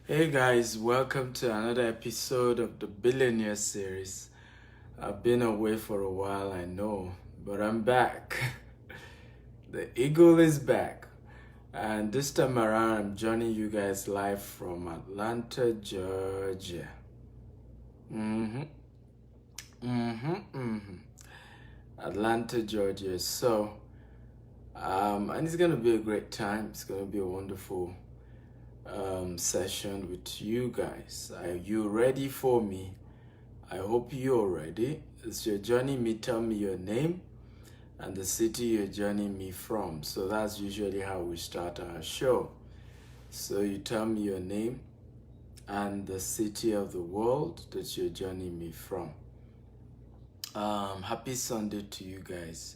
Hey guys, welcome to another episode of the Billionaire Series. I've been away for a while, I know, but I'm back. The eagle is back. And this time around, I'm joining you guys live from Atlanta, Georgia. Atlanta, Georgia. And it's going to be a great time. It's going to be a wonderful session with you guys. Are you ready for me? I hope you're ready. As you're joining me, tell me your name and the city you're joining me from. So that's usually how we start our show. So you tell me your name and the city of the world that you're joining me from. Happy Sunday to you guys.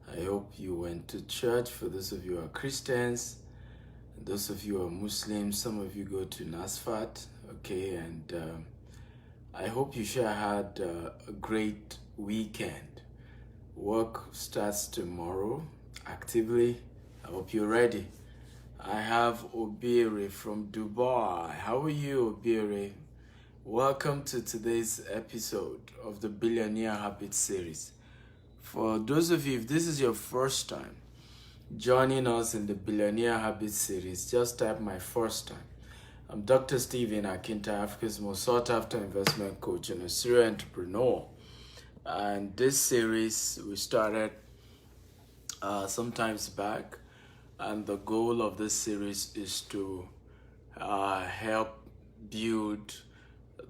I hope you went to church. For those of you who are Christians, those of you who are Muslims, some of you go to Nasfat, okay, and I hope you sure had a great weekend. Work starts tomorrow actively. I hope you're ready. I have Obire from Dubai. How are you, Obire? Welcome to today's episode of the Billionaire Habit Series. For those of you, if this is your first time joining us in the Billionaire Habit Series, just type my first time. I'm Dr. Stephen Akinta, Africa's most sought after investment coach and a serial entrepreneur. And this series we started sometimes back, and the goal of this series is to help build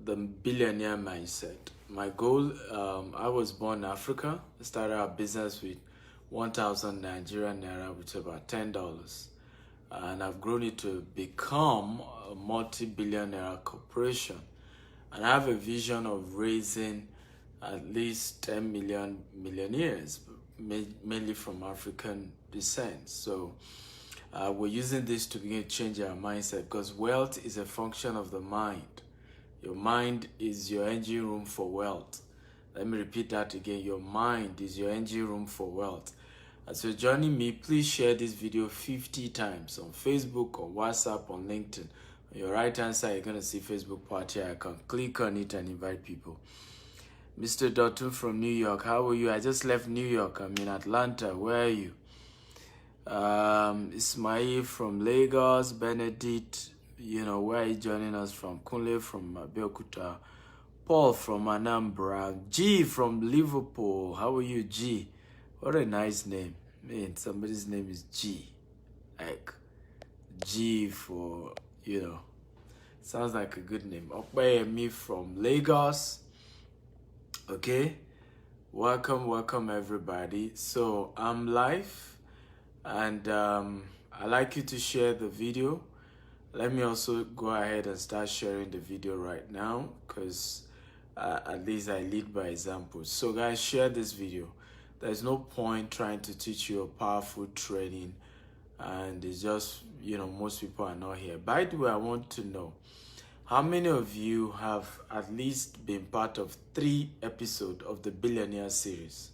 the billionaire mindset. My goal, I was born in Africa. I started a business with 1,000 Nigerian Naira, which is about $10. And I've grown it to become a multi-billionaire corporation. And I have a vision of raising at least 10 million millionaires, mainly from African descent. So we're using this to begin to change our mindset, because wealth is a function of the mind. Your mind is your engine room for wealth. Let me repeat that again. Your mind is your engine room for wealth. As you're joining me, please share this video 50 times on Facebook, on WhatsApp, on LinkedIn. On your right hand side, you're going to see Facebook party icon. Click on it and invite people. Mr. Dotun from New York, how are you? I just left New York. I'm in Atlanta. Where are you? Ismail from Lagos. Benedict, where are you joining us from? Kunle from Abeokuta. Paul from Anambra. G from Liverpool. How are you, G? What a nice name. Man, somebody's name is G. Like, G for, sounds like a good name. Okpayemi from Lagos. Okay. Welcome everybody. So, I'm live, and I'd like you to share the video. Let me also go ahead and start sharing the video right now, because at least I lead by example. So, guys, share this video. There's no point trying to teach you a powerful training, and it's just, most people are not here. By the way, I want to know, how many of you have at least been part of 3 episodes of the Billionaire series?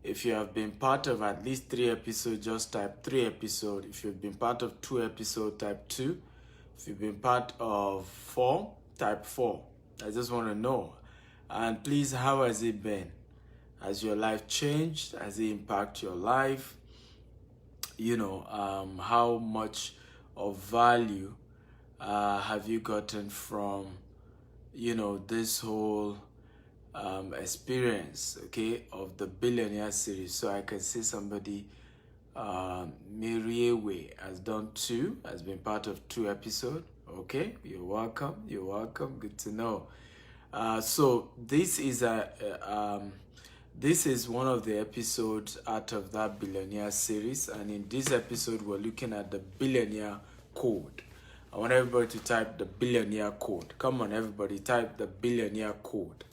If you have been part of at least 3 episodes, just type 3 episodes. If you've been part of 2 episodes, type 2. If you've been part of 4, type 4. I just want to know. And please, how has it been? Has your life changed? Has it impacted your life? How much of value have you gotten from, this whole experience, okay, of the Billionaire series? So I can see somebody, Miriewe, has been part of 2 episodes. Okay, you're welcome. Good to know. So this is one of the episodes out of that Billionaire series, and in this episode we're looking at the Billionaire Code. I want everybody to type the Billionaire Code. Come on, everybody, type the Billionaire Code.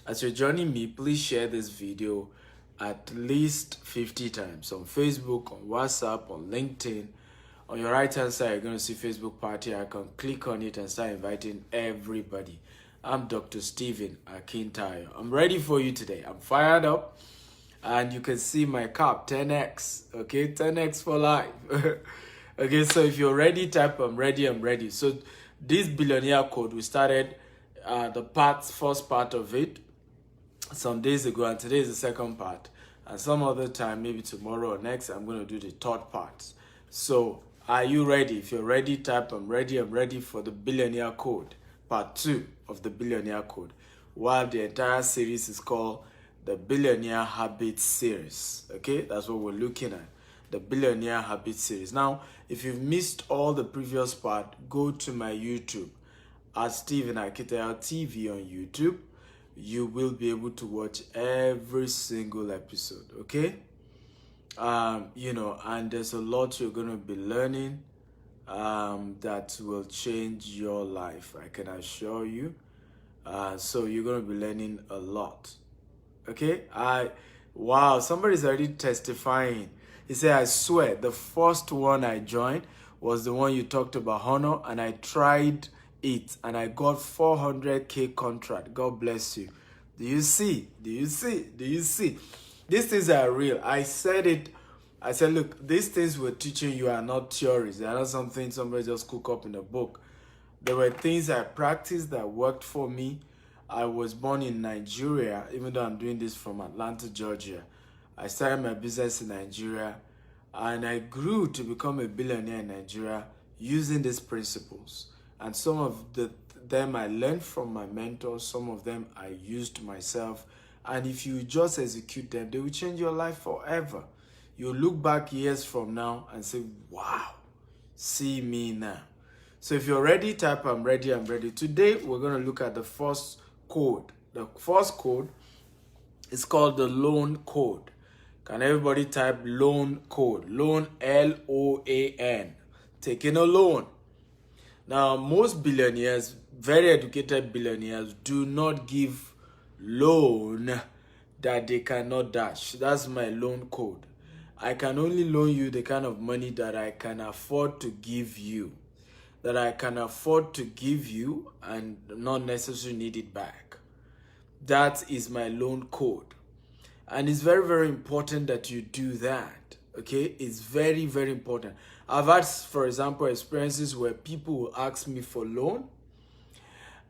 As you're joining me, please share this video at least 50 times on Facebook, on WhatsApp, on LinkedIn. On your right hand side, you're going to see Facebook party icon. Click on it and start inviting everybody. I'm Dr. Stephen Akintayo. I'm ready for you today. I'm fired up. And you can see my cap, 10x. Okay, 10x for life. Okay, so if you're ready, type I'm ready. So This Billionaire Code, we started the first part of it some days ago, and today is the second part. And some other time, maybe tomorrow or next, I'm going to do the third part. So, are you ready? If you're ready, type I'm ready. I'm ready for the Billionaire Code, part 2 of the Billionaire Code. While the entire series is called the Billionaire Habit Series. Okay, that's what we're looking at. The Billionaire Habit Series. Now, if you've missed all the previous part, go to my YouTube at Stephen Akitaya TV on YouTube. You will be able to watch every single episode, okay? And there's a lot you're going to be learning that will change your life, I can assure you. So you're going to be learning a lot, okay? Wow, somebody's already testifying. He said, I swear, the first one I joined was the one you talked about, Honor, and I tried it and I got 400K contract. God bless you. Do you see? Do you see? Do you see? These things are real. I said it. I said, look, these things we're teaching you are not theories. They are not something somebody just cook up in a book. There were things I practiced that worked for me. I was born in Nigeria, even though I'm doing this from Atlanta, Georgia. I started my business in Nigeria, and I grew to become a billionaire in Nigeria using these principles. And some of them I learned from my mentors, some of them I used myself. And if you just execute them, they will change your life forever. You'll look back years from now and say, wow, see me now. So if you're ready, type I'm ready, I'm ready. Today, we're going to look at the first code. The first code is called the loan code. Can everybody type loan code? Loan, L-O-A-N. Taking a loan. Now, most billionaires, very educated billionaires, do not give loan that they cannot dash. That's my loan code. I can only loan you the kind of money that I can afford to give you. That I can afford to give you and not necessarily need it back. That is my loan code. And it's very, very important that you do that. Okay? It's very, very important. I've had, for example, experiences where people will ask me for loan.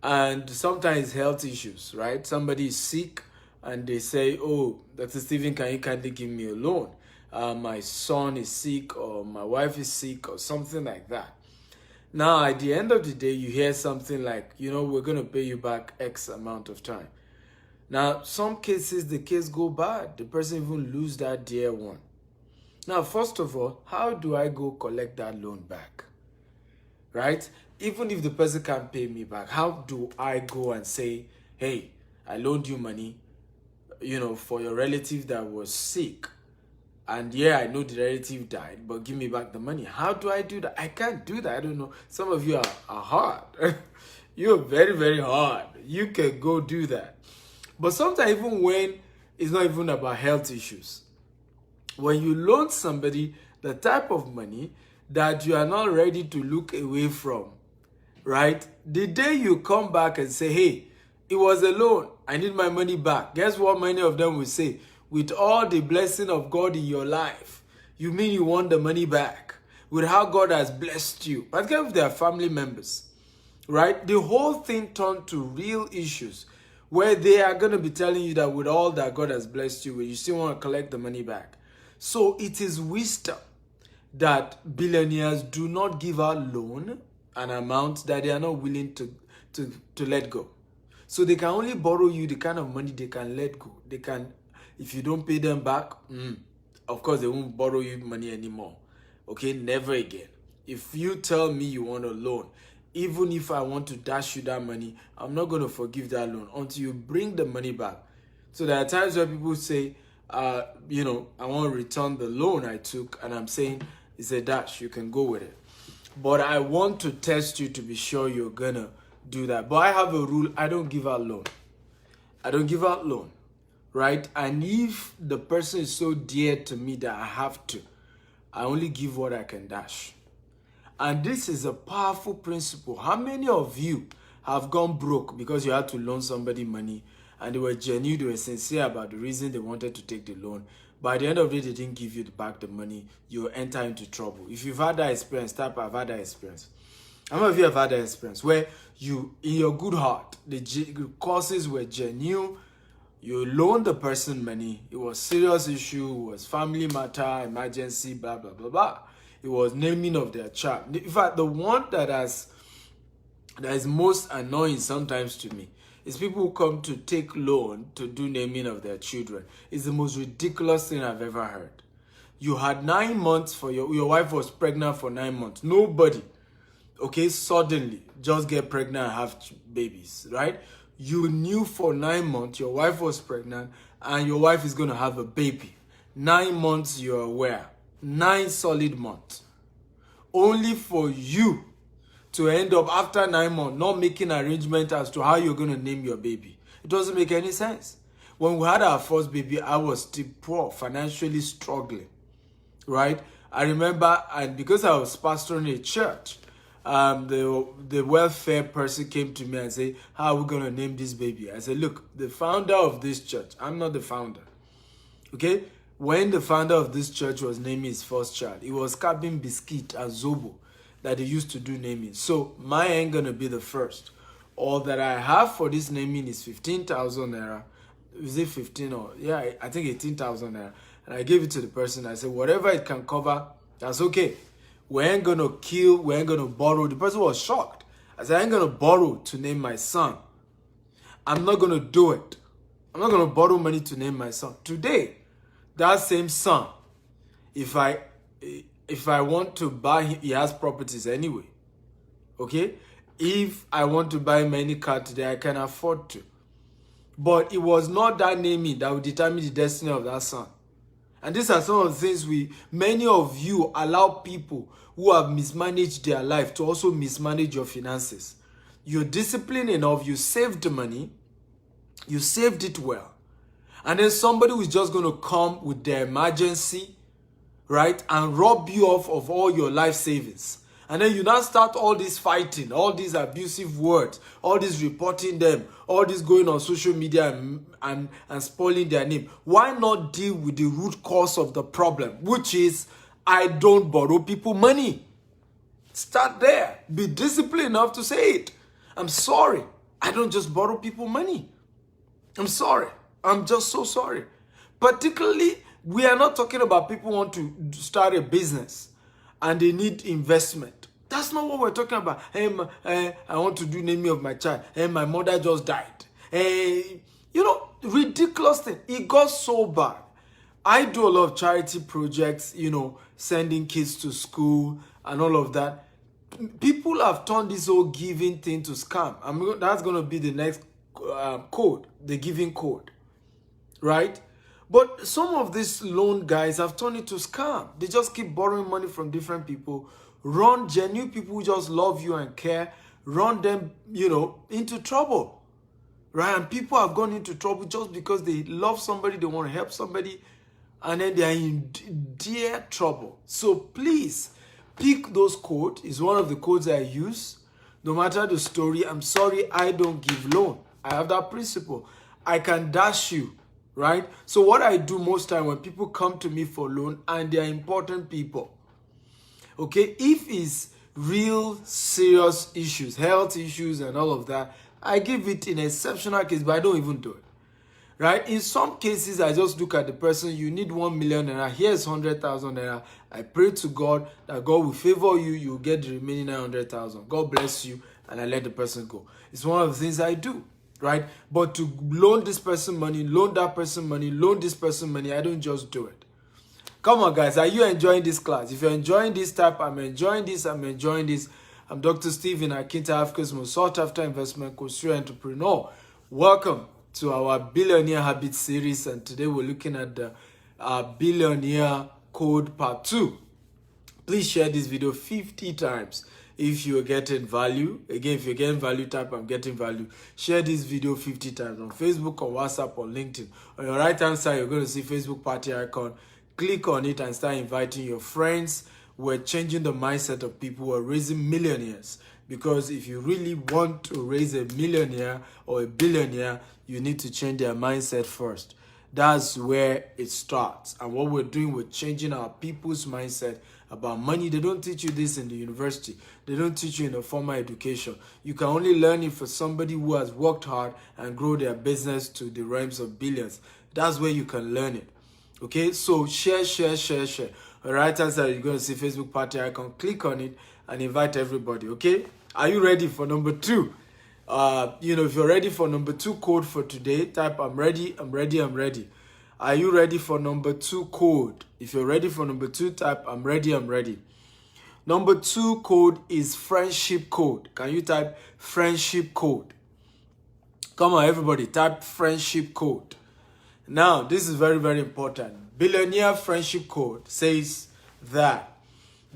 And sometimes health issues, right? Somebody is sick and they say, oh, Dr. Stephen, can you kindly give me a loan? My son is sick or my wife is sick or something like that. Now, at the end of the day, you hear something like, we're going to pay you back X amount of time. Now, some cases, the case go bad. The person even lose that dear one. Now, first of all, how do I go collect that loan back? Right? Even if the person can't pay me back, how do I go and say, hey, I loaned you money, for your relative that was sick. And yeah, I know the relative died, but give me back the money. How do I do that? I can't do that. I don't know. Some of you are hard. You're very, very hard. You can go do that. But sometimes even when it's not even about health issues, when you loan somebody the type of money that you are not ready to look away from, right? The day you come back and say, hey, it was a loan, I need my money back. Guess what many of them will say? With all the blessing of God in your life, you mean you want the money back? With how God has blessed you, particularly if they are family members, right? The whole thing turned to real issues where they are going to be telling you that with all that God has blessed you with, you still want to collect the money back. So it is wisdom that billionaires do not give out loan an amount that they are not willing to let go. So they can only borrow you the kind of money they can let go. They can, if you don't pay them back, of course they won't borrow you money anymore. Okay, never again. If you tell me you want a loan, even if I want to dash you that money, I'm not going to forgive that loan until you bring the money back. So there are times where people say, I want to return the loan I took, and I'm saying, it's a dash, you can go with it. But I want to test you to be sure you're going to do that. But I have a rule, I don't give out loan. I don't give out loan, right? And if the person is so dear to me that I have to, I only give what I can dash. And this is a powerful principle. How many of you have gone broke because you had to loan somebody money and they were genuine, they were sincere about the reason they wanted to take the loan? By the end of the day, they didn't give you back the money. You enter into trouble. If you've had that experience, type I've had that experience. How many of you have had that experience where you, in your good heart, the causes were genuine, you loaned the person money, it was serious issue, it was family matter, emergency, blah, blah, blah, blah. It was naming of their child. In fact, the one that is most annoying sometimes to me is people who come to take loan to do naming of their children. It's the most ridiculous thing I've ever heard. You had 9 months for your wife was pregnant for 9 months. Nobody, okay, suddenly just get pregnant and have babies, right? You knew for 9 months your wife was pregnant and your wife is going to have a baby. 9 months you're aware. 9 solid months. Only for you to end up after 9 months not making arrangement as to how you're going to name your baby. It doesn't make any sense. When we had our first baby, I was still poor, financially struggling, right? I remember, and because I was pastoring a church, the welfare person came to me and said, how are we going to name this baby? I said, look, the founder of this church, I'm not the founder, okay? When the founder of this church was naming his first child, it was Cabin Biscuit and Zobo that they used to do naming. So mine ain't going to be the first. All that I have for this naming is 15,000 naira. Is it 15 or, yeah, I think 18,000 naira. And I gave it to the person. I said, whatever it can cover, that's okay. We ain't going to kill, we ain't going to borrow. The person was shocked. I said, I ain't going to borrow to name my son. I'm not going to do it. I'm not going to borrow money to name my son. Today, that same son, if I want to buy him, he has properties anyway. Okay? If I want to buy him any car today, I can afford to. But it was not that naming that would determine the destiny of that son. And these are some of the things many of you allow people who have mismanaged their life to also mismanage your finances. You're disciplined enough, you saved the money, you saved it well. And then somebody who's just going to come with their emergency, right, and rob you of all your life savings. And then you now start all this fighting, all these abusive words, all this reporting them, all this going on social media and spoiling their name. Why not deal with the root cause of the problem, which is I don't borrow people money? Start there. Be disciplined enough to say it. I'm sorry. I don't just borrow people money. I'm sorry. I'm just so sorry. Particularly, we are not talking about people who want to start a business and they need investment. That's not what we're talking about. Hey, I want to do naming of my child. Hey, my mother just died. Hey, ridiculous thing. It got so bad. I do a lot of charity projects, sending kids to school and all of that. People have turned this whole giving thing to scam. That's going to be the next code, the giving code, right? But some of these loan guys have turned it to scam. They just keep borrowing money from different people, run genuine people who just love you and care, run them, into trouble, right? And people have gone into trouble just because they love somebody, they want to help somebody, and then they are in dear trouble. So please, pick those codes. It's one of the codes I use. No matter the story, I'm sorry, I don't give loan. I have that principle. I can dash you. Right? So what I do most time when people come to me for loan and they are important people, okay, if it's real serious issues, health issues and all of that, I give it in exceptional case, but I don't even do it. Right? In some cases, I just look at the person, you need 1 million naira, here's 100,000 naira. I pray to God that God will favor you, you'll get the remaining 900,000. God bless you, and I let the person go. It's one of the things I do. Right? But to loan this person money, loan that person money, loan this person money, I don't just do it. Come on, guys. Are you enjoying this class? If you're enjoying this type, I'm enjoying this. I'm Dr. Stephen Akinta, Africa's most sought after investment coach, entrepreneur. Welcome to our Billionaire Habit Series. And today we're looking at the Billionaire Code Part 2. Please share this video 50 times. If you're getting value, again, if you're getting value, type I'm getting value. Share this video 50 times on Facebook, on WhatsApp, on LinkedIn. On your right hand side, you're going to see Facebook party icon. Click on it and start inviting your friends. We're changing the mindset of people who are raising millionaires. Because if you really want to raise a millionaire or a billionaire, you need to change their mindset first. That's where it starts. And what we're doing, we're changing our people's mindset about money. They don't teach you this in the university. They don't teach you in a formal education. You can only learn it for somebody who has worked hard and grow their business to the realms of billions. That's where you can learn it. Okay, so share. On the right hand side, you're going to see Facebook party icon. Click on it and invite everybody. Okay, are you ready for number 2? If you're ready for number 2 code for today, type I'm ready. Are you ready for number 2 code? If you're ready for number 2, type I'm ready. Number 2 code is friendship code. Can you type friendship code? Come on, everybody, type friendship code. Now, this is very, very important. Billionaire friendship code says that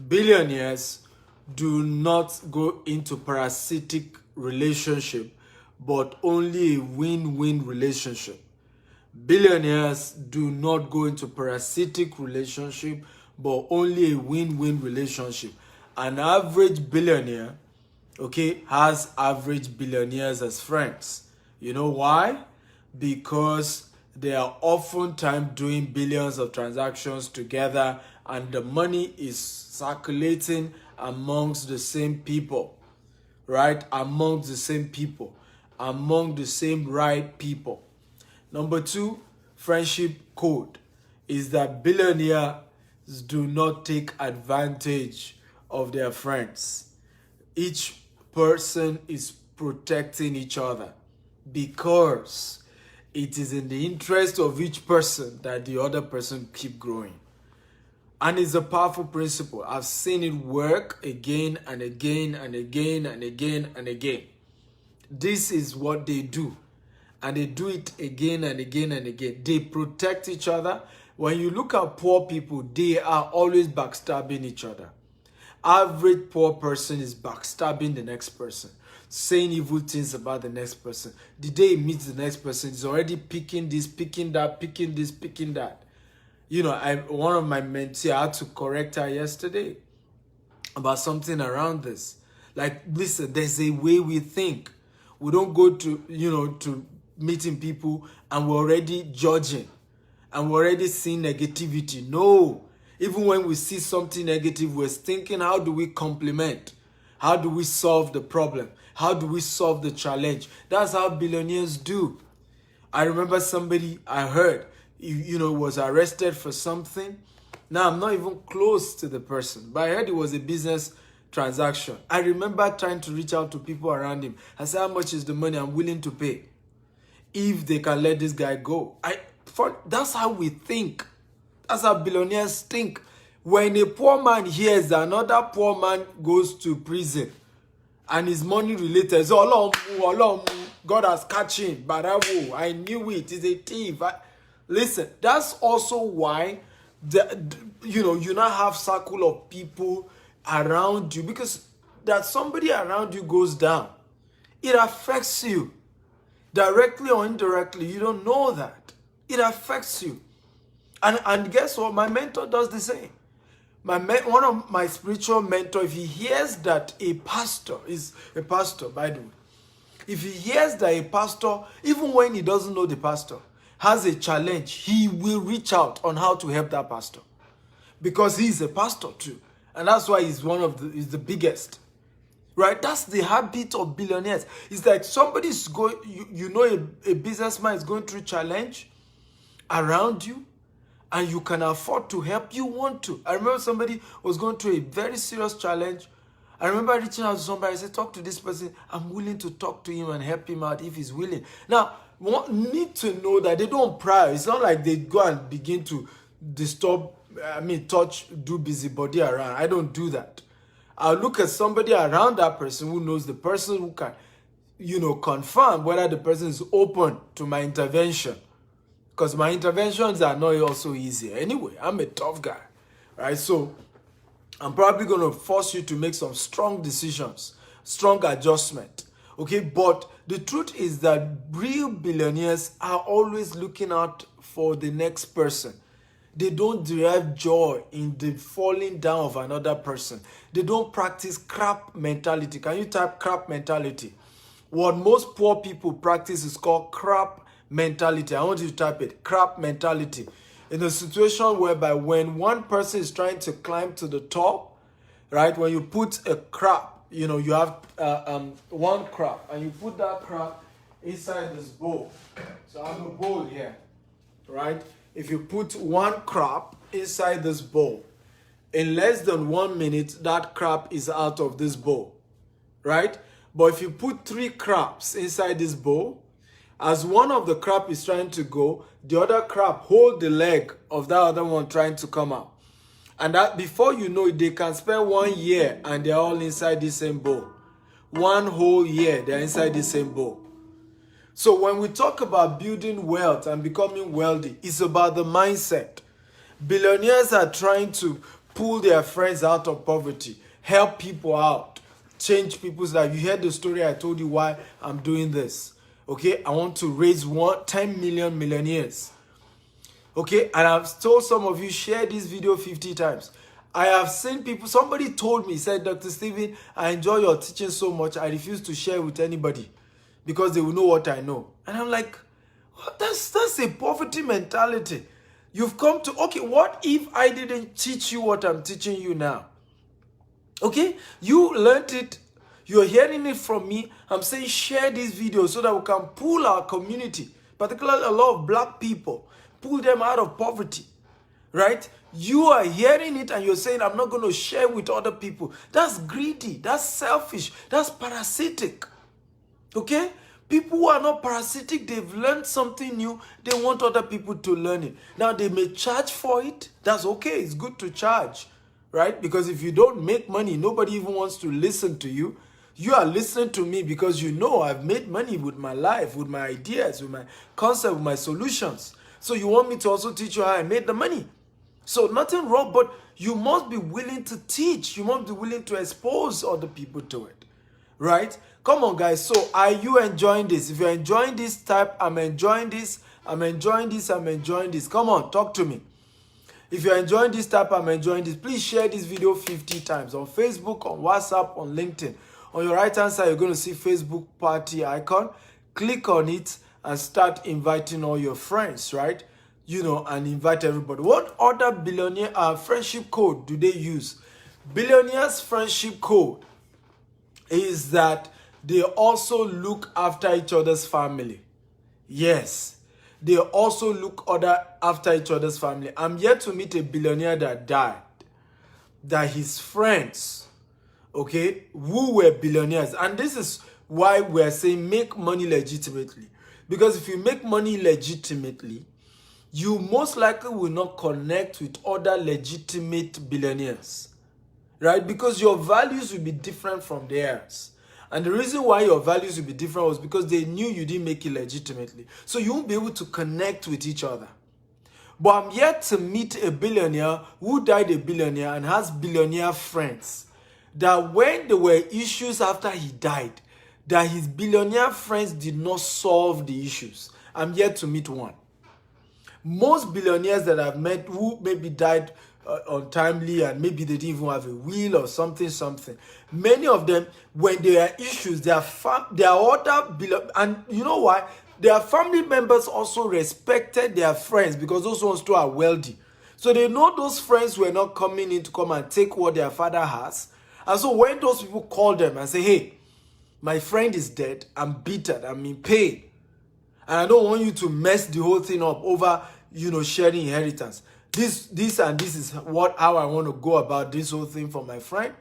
billionaires do not go into parasitic relationship, but only a win-win relationship. Billionaires do not go into parasitic relationship, but only a win-win relationship. An average billionaire, okay, has average billionaires as friends. You know why? Because they are oftentimes doing billions of transactions together, and the money is circulating amongst the same people, right? Among the same right people. Number 2, friendship code is that billionaires do not take advantage of their friends. Each person is protecting each other because it is in the interest of each person that the other person keep growing. And it's a powerful principle. I've seen it work again and again. This is what they do. And they do it again and again. They protect each other. When you look at poor people, they are always backstabbing each other. Average poor person is backstabbing the next person, saying evil things about the next person. The day he meets the next person, he's already picking this, picking that. One of my mentees, I had to correct her yesterday about something around this. Like, listen, there's a way we think. We don't go to meeting people and we're already judging and we're already seeing negativity. No, even when we see something negative, we're thinking, how do we complement? How do we solve the problem? How do we solve the challenge? That's how billionaires do. I remember somebody I heard, was arrested for something. Now, I'm not even close to the person, but I heard it was a business transaction. I remember trying to reach out to people around him. I said, how much is the money I'm willing to pay if they can let this guy go? That's how we think. That's how billionaires think. When a poor man hears that another poor man goes to prison and his money related, so God has catch him, bravo, I knew it, he's a thief. Listen, that's also why you now have circle of people around you, because that somebody around you goes down, it affects you directly or indirectly. You don't know that it affects you. And guess what? My mentor does the same. One of my spiritual mentors, if he hears that a pastor is a pastor, by the way, if he hears that a pastor, even when he doesn't know the pastor, has a challenge, he will reach out on how to help that pastor, because he's a pastor too, and that's why he's he's the biggest, right? That's the habit of billionaires. It's like somebody's going, a businessman is going through challenge around you, and you can afford to help. You want to. I remember somebody was going through a very serious challenge. I remember reaching out to somebody. I said, talk to this person. I'm willing to talk to him and help him out if he's willing. Now, we need to know that they don't pry. It's not like they go and begin to touch, do busybody around. I don't do that. I'll look at somebody around that person who knows the person, who can, confirm whether the person is open to my intervention. Because my interventions are not also easy. Anyway, I'm a tough guy, right? So I'm probably going to force you to make some strong decisions, strong adjustment, okay? But the truth is that real billionaires are always looking out for the next person. They don't derive joy in the falling down of another person. They don't practice crap mentality. Can you type crap mentality? What most poor people practice is called crap mentality. I want you to type it. Crap mentality. In a situation whereby when one person is trying to climb to the top, right? When you put a crab, you know, you have one crab, and you put that crab inside this bowl. So I have a bowl here, right? If you put one crab inside this bowl, in less than 1 minute, that crab is out of this bowl, right? But if you put 3 crabs inside this bowl, as one of the crab is trying to go, the other crab hold the leg of that other one trying to come out. And that before you know it, they can spend 1 year and they're all inside the same bowl. 1 whole year, they're inside the same bowl. So when we talk about building wealth and becoming wealthy, it's about the mindset. Billionaires are trying to pull their friends out of poverty, help people out, change people's life. You heard the story I told you why I'm doing this. Okay, I want to raise 10 million millionaires. Okay, and I've told some of you, share this video 50 times. I have seen people, somebody told me, said, Dr. Stephen, I enjoy your teaching so much, I refuse to share with anybody because they will know what I know. And I'm like, oh, that's a poverty mentality. You've come to, okay, what if I didn't teach you what I'm teaching you now? Okay, you learned it, you're hearing it from me. I'm saying share this video so that we can pull our community, particularly a lot of black people, pull them out of poverty, right? You are hearing it and you're saying, I'm not going to share with other people. That's greedy, that's selfish, that's parasitic, okay? People who are not parasitic, they've learned something new, they want other people to learn it. Now, they may charge for it. That's okay, it's good to charge, right? Because if you don't make money, nobody even wants to listen to you. You are listening to me because you know I've made money with my life, with my ideas, with my concept, with my solutions. So you want me to also teach you how I made the money. So nothing wrong, but you must be willing to teach. You must be willing to expose other people to it, right? Come on, guys. So are you enjoying this? If you're enjoying this, type, I'm enjoying this, I'm enjoying this, I'm enjoying this. Come on, talk to me. If you're enjoying this, type, I'm enjoying this. Please share this video 50 times on Facebook, on WhatsApp, on LinkedIn. On your right-hand side, you're going to see Facebook party icon. Click on it and start inviting all your friends, right? You know, and invite everybody. What other billionaire friendship code do they use? Billionaires' friendship code is that they also look after each other's family. Yes, they also look after each other's family. I'm yet to meet a billionaire that died, that his friends, okay, who were billionaires. And this is why we're saying make money legitimately. Because if you make money legitimately, you most likely will not connect with other legitimate billionaires, right? Because your values will be different from theirs. And the reason why your values will be different was because they knew you didn't make it legitimately. So you won't be able to connect with each other. But I'm yet to meet a billionaire who died a billionaire and has billionaire friends, that when there were issues after he died, that his billionaire friends did not solve the issues. I'm yet to meet one. Most billionaires that I've met who maybe died untimely and maybe they didn't even have a will or something. Many of them, when there are issues, their other and you know why? Their family members also respected their friends because those ones too are wealthy. So they know those friends were not coming in to come and take what their father has. And so when those people call them and say, hey, my friend is dead, I'm bitter, I'm in pain, and I don't want you to mess the whole thing up over, you know, sharing inheritance. This is how I want to go about this whole thing for my friend.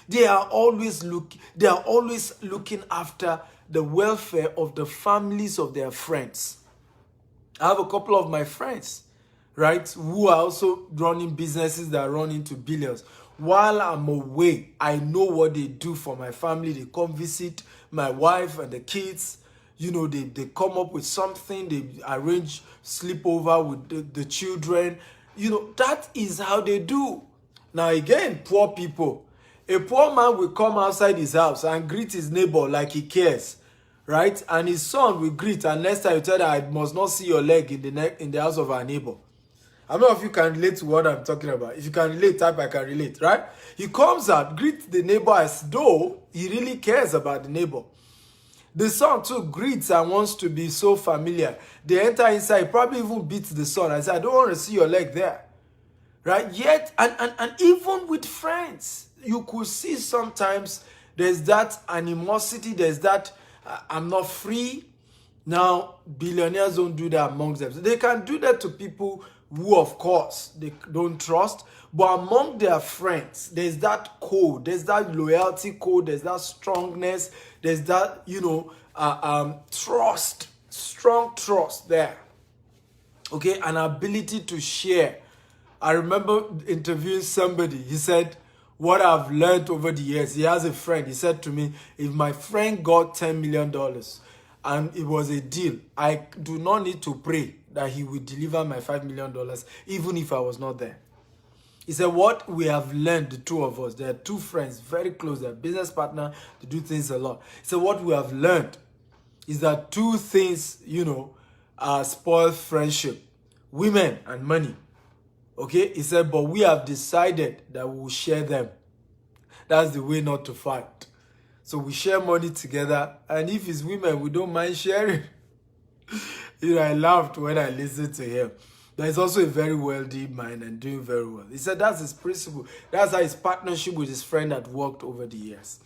They are always looking after the welfare of the families of their friends. I have a couple of my friends, right, who are also running businesses that run into billions. While I'm away, I know what they do for my family. They come visit my wife and the kids. You know, they come up with something. They arrange sleepover with the children. You know, that is how they do. Now again, poor people. A poor man will come outside his house and greet his neighbor like he cares, right? And his son will greet, and next time you tell that I must not see your leg in the house of our neighbor. How many of you can relate to what I'm talking about? If you can relate, type I can relate, right? He comes out, greets the neighbor as though he really cares about the neighbor. The son too greets and wants to be so familiar. They enter inside, probably even beats the son. I said, I don't want to see your leg there. Right? Yet, and even with friends, you could see sometimes there's that animosity, there's that, I'm not free. Now, billionaires don't do that amongst them. So they can do that to people who, of course, they don't trust. But among their friends, there's that code, there's that loyalty code, there's that strongness, there's that, trust, strong trust there. Okay, an ability to share. I remember interviewing somebody. He said, what I've learned over the years, he has a friend. He said to me, if my friend got $10 million and it was a deal, I do not need to pray that he will deliver my $5 million, even if I was not there. He said, what we have learned, the two of us, they're two friends, very close, they're business partner, they do things a lot. He said, what we have learned is that two things, spoil friendship: women and money. Okay, he said, but we have decided that we will share them. That's the way not to fight. So we share money together, and if it's women, we don't mind sharing. I laughed when I listened to him. But he's also a very wealthy man and doing very well. He said that's his principle. That's how his partnership with his friend had worked over the years.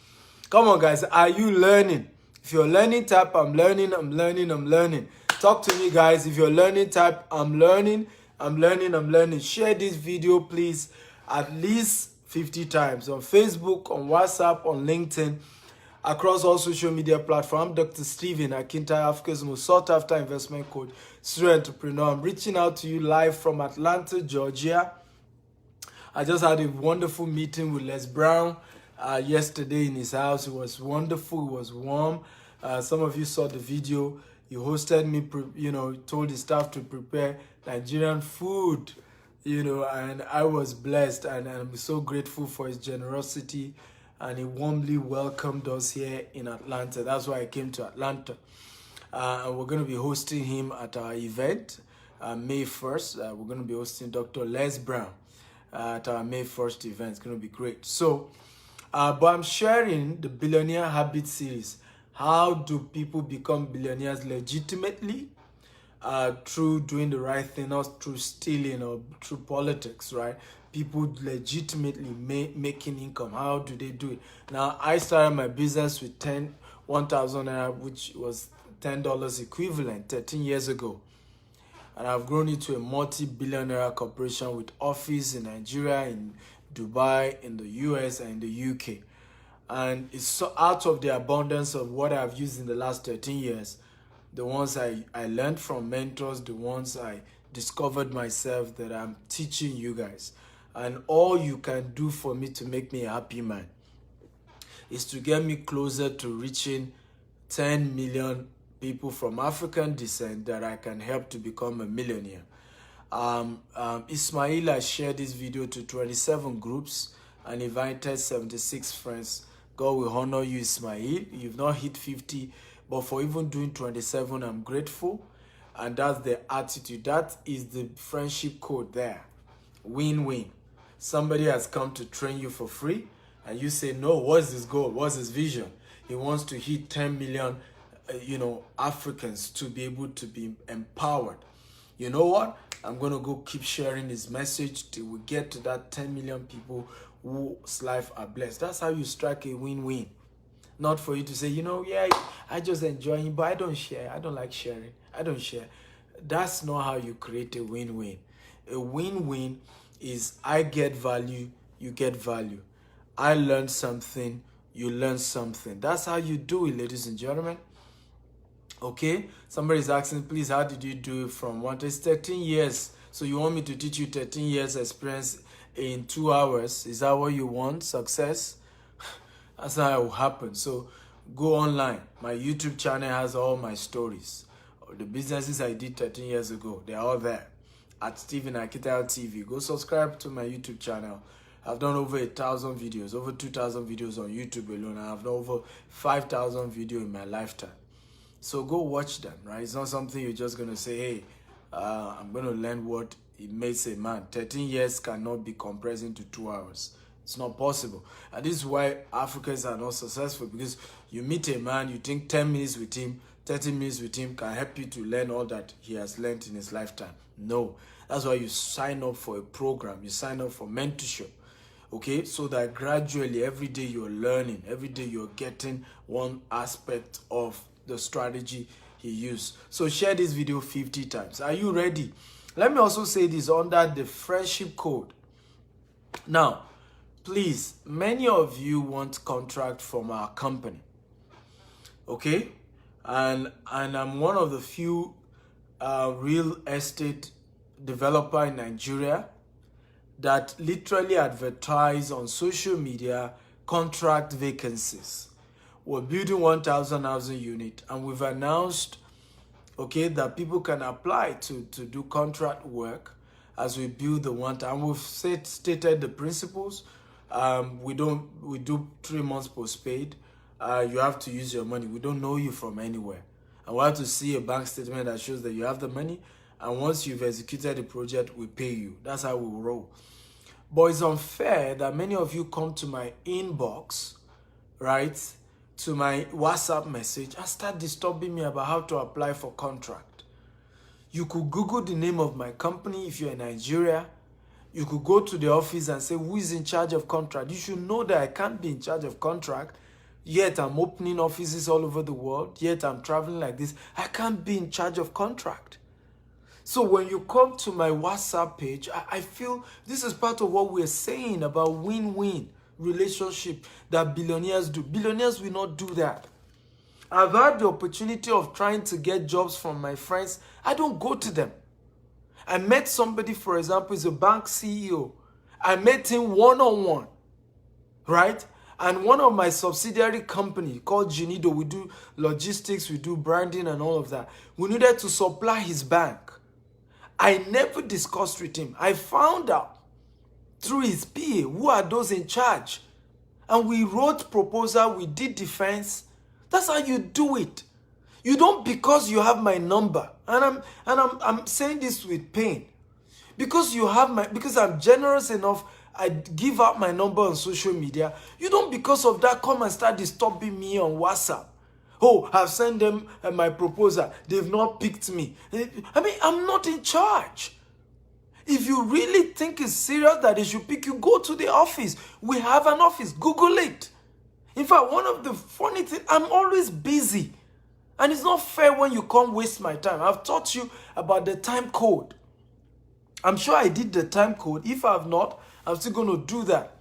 Come on, guys, are you learning? If you're learning, type I'm learning, I'm learning, I'm learning. Talk to me, guys. If you're learning, type I'm learning, I'm learning, I'm learning. Share this video, please, at least 50 times on Facebook, on WhatsApp, on LinkedIn, across all social media platforms. I'm Dr. Stephen Akintayo, Africa's most sought after investment coach, serial entrepreneur. I'm reaching out to you live from Atlanta, Georgia. I just had a wonderful meeting with Les Brown yesterday in his house. It was wonderful. It was warm. Some of you saw the video. He hosted me, told his staff to prepare Nigerian food, and I was blessed, and I'm so grateful for his generosity, and he warmly welcomed us here in Atlanta. That's why I came to Atlanta. And we're going to be hosting him at our event, May 1st. We're going to be hosting Dr. Les Brown at our May 1st event. It's going to be great. So, but I'm sharing the Billionaire Habit Series. How do people become billionaires legitimately? Through doing the right thing, not through stealing or through politics, right? People legitimately making income. How do they do it? Now, I started my business with 1,000 naira, which was $10 equivalent 13 years ago. And I've grown into a multi-billionaire corporation with office in Nigeria, in Dubai, in the US, and in the UK. And it's so out of the abundance of what I've used in the last 13 years, the ones I learned from mentors, the ones I discovered myself, that I'm teaching you guys. And all you can do for me to make me a happy man is to get me closer to reaching 10 million people from African descent that I can help to become a millionaire. Ismail has shared this video to 27 groups and invited 76 friends. God will honor you, Ismail. You've not hit 50, but for even doing 27, I'm grateful. And that's the attitude. That is the friendship code there. Win-win. Somebody has come to train you for free, and you say, no, what's his goal? What's his vision? He wants to hit 10 million, Africans to be able to be empowered. You know what? I'm going to go keep sharing his message till we get to that 10 million people whose life are blessed. That's how you strike a win-win. Not for you to say, yeah, I just enjoy him, but I don't share. I don't like sharing. I don't share. That's not how you create a win-win. A win-win is I get value, you get value. I learn something, you learn something. That's how you do it, ladies and gentlemen. Okay? Somebody's asking, please, how did you do it from one to 13 years? So you want me to teach you 13 years experience in 2 hours? Is that what you want? Success? That's how it will happen. So go online. My YouTube channel has all my stories. The businesses I did 13 years ago, they're all there. At Stephen Akintayo TV. Go subscribe to my YouTube channel. I've done over 1,000 videos, over 2,000 videos on YouTube alone. I've done over 5,000 videos in my lifetime. So go watch them, right? It's not something you're just going to say, hey, I'm going to learn what it makes a man. 13 years cannot be compressed into 2 hours. It's not possible. And this is why Africans are not successful, because you meet a man, you think 10 minutes with him, 30 minutes with him can help you to learn all that he has learned in his lifetime. No. That's why you sign up for a program. You sign up for mentorship. Okay? So that gradually, every day you're learning. Every day you're getting one aspect of the strategy he used. So share this video 50 times. Are you ready? Let me also say this under the friendship code. Now, please, many of you want contract from our company. Okay? And I'm one of the few real estate developer in Nigeria that literally advertise on social media contract vacancies. We're building 1,000 housing unit, and we've announced, okay, that people can apply to do contract work as we build the one time. We've stated the principles. We do 3 months postpaid. You have to use your money. We don't know you from anywhere. And we have to see a bank statement that shows that you have the money. And once you've executed the project, we pay you. That's how we roll. But it's unfair that many of you come to my inbox, right, to my WhatsApp message and start disturbing me about how to apply for contract. You could Google the name of my company if you're in Nigeria. You could go to the office and say, who is in charge of contract? You should know that I can't be in charge of contract. Yet I'm opening offices all over the world. Yet I'm traveling like this. I can't be in charge of contract. So when you come to my WhatsApp page, I feel this is part of what we're saying about win-win relationship that billionaires do. Billionaires will not do that. I've had the opportunity of trying to get jobs from my friends. I don't go to them. I met somebody, for example, is a bank CEO. I met him one-on-one, right? And one of my subsidiary company called Genido, we do logistics, we do branding and all of that. We needed to supply his bank. I never discussed with him. I found out through his PA who are those in charge. And we wrote proposal, we did defense. That's how you do it. You don't, because you have my number. And I'm saying this with pain. Because I'm generous enough, I give out my number on social media. You don't, because of that, come and start disturbing me on WhatsApp. Oh, I've sent them my proposal. They've not picked me. I mean, I'm not in charge. If you really think it's serious that they should pick you, go to the office. We have an office. Google it. In fact, one of the funny things, I'm always busy. And it's not fair when you come waste my time. I've taught you about the time code. I'm sure I did the time code. If I have not, I'm still going to do that.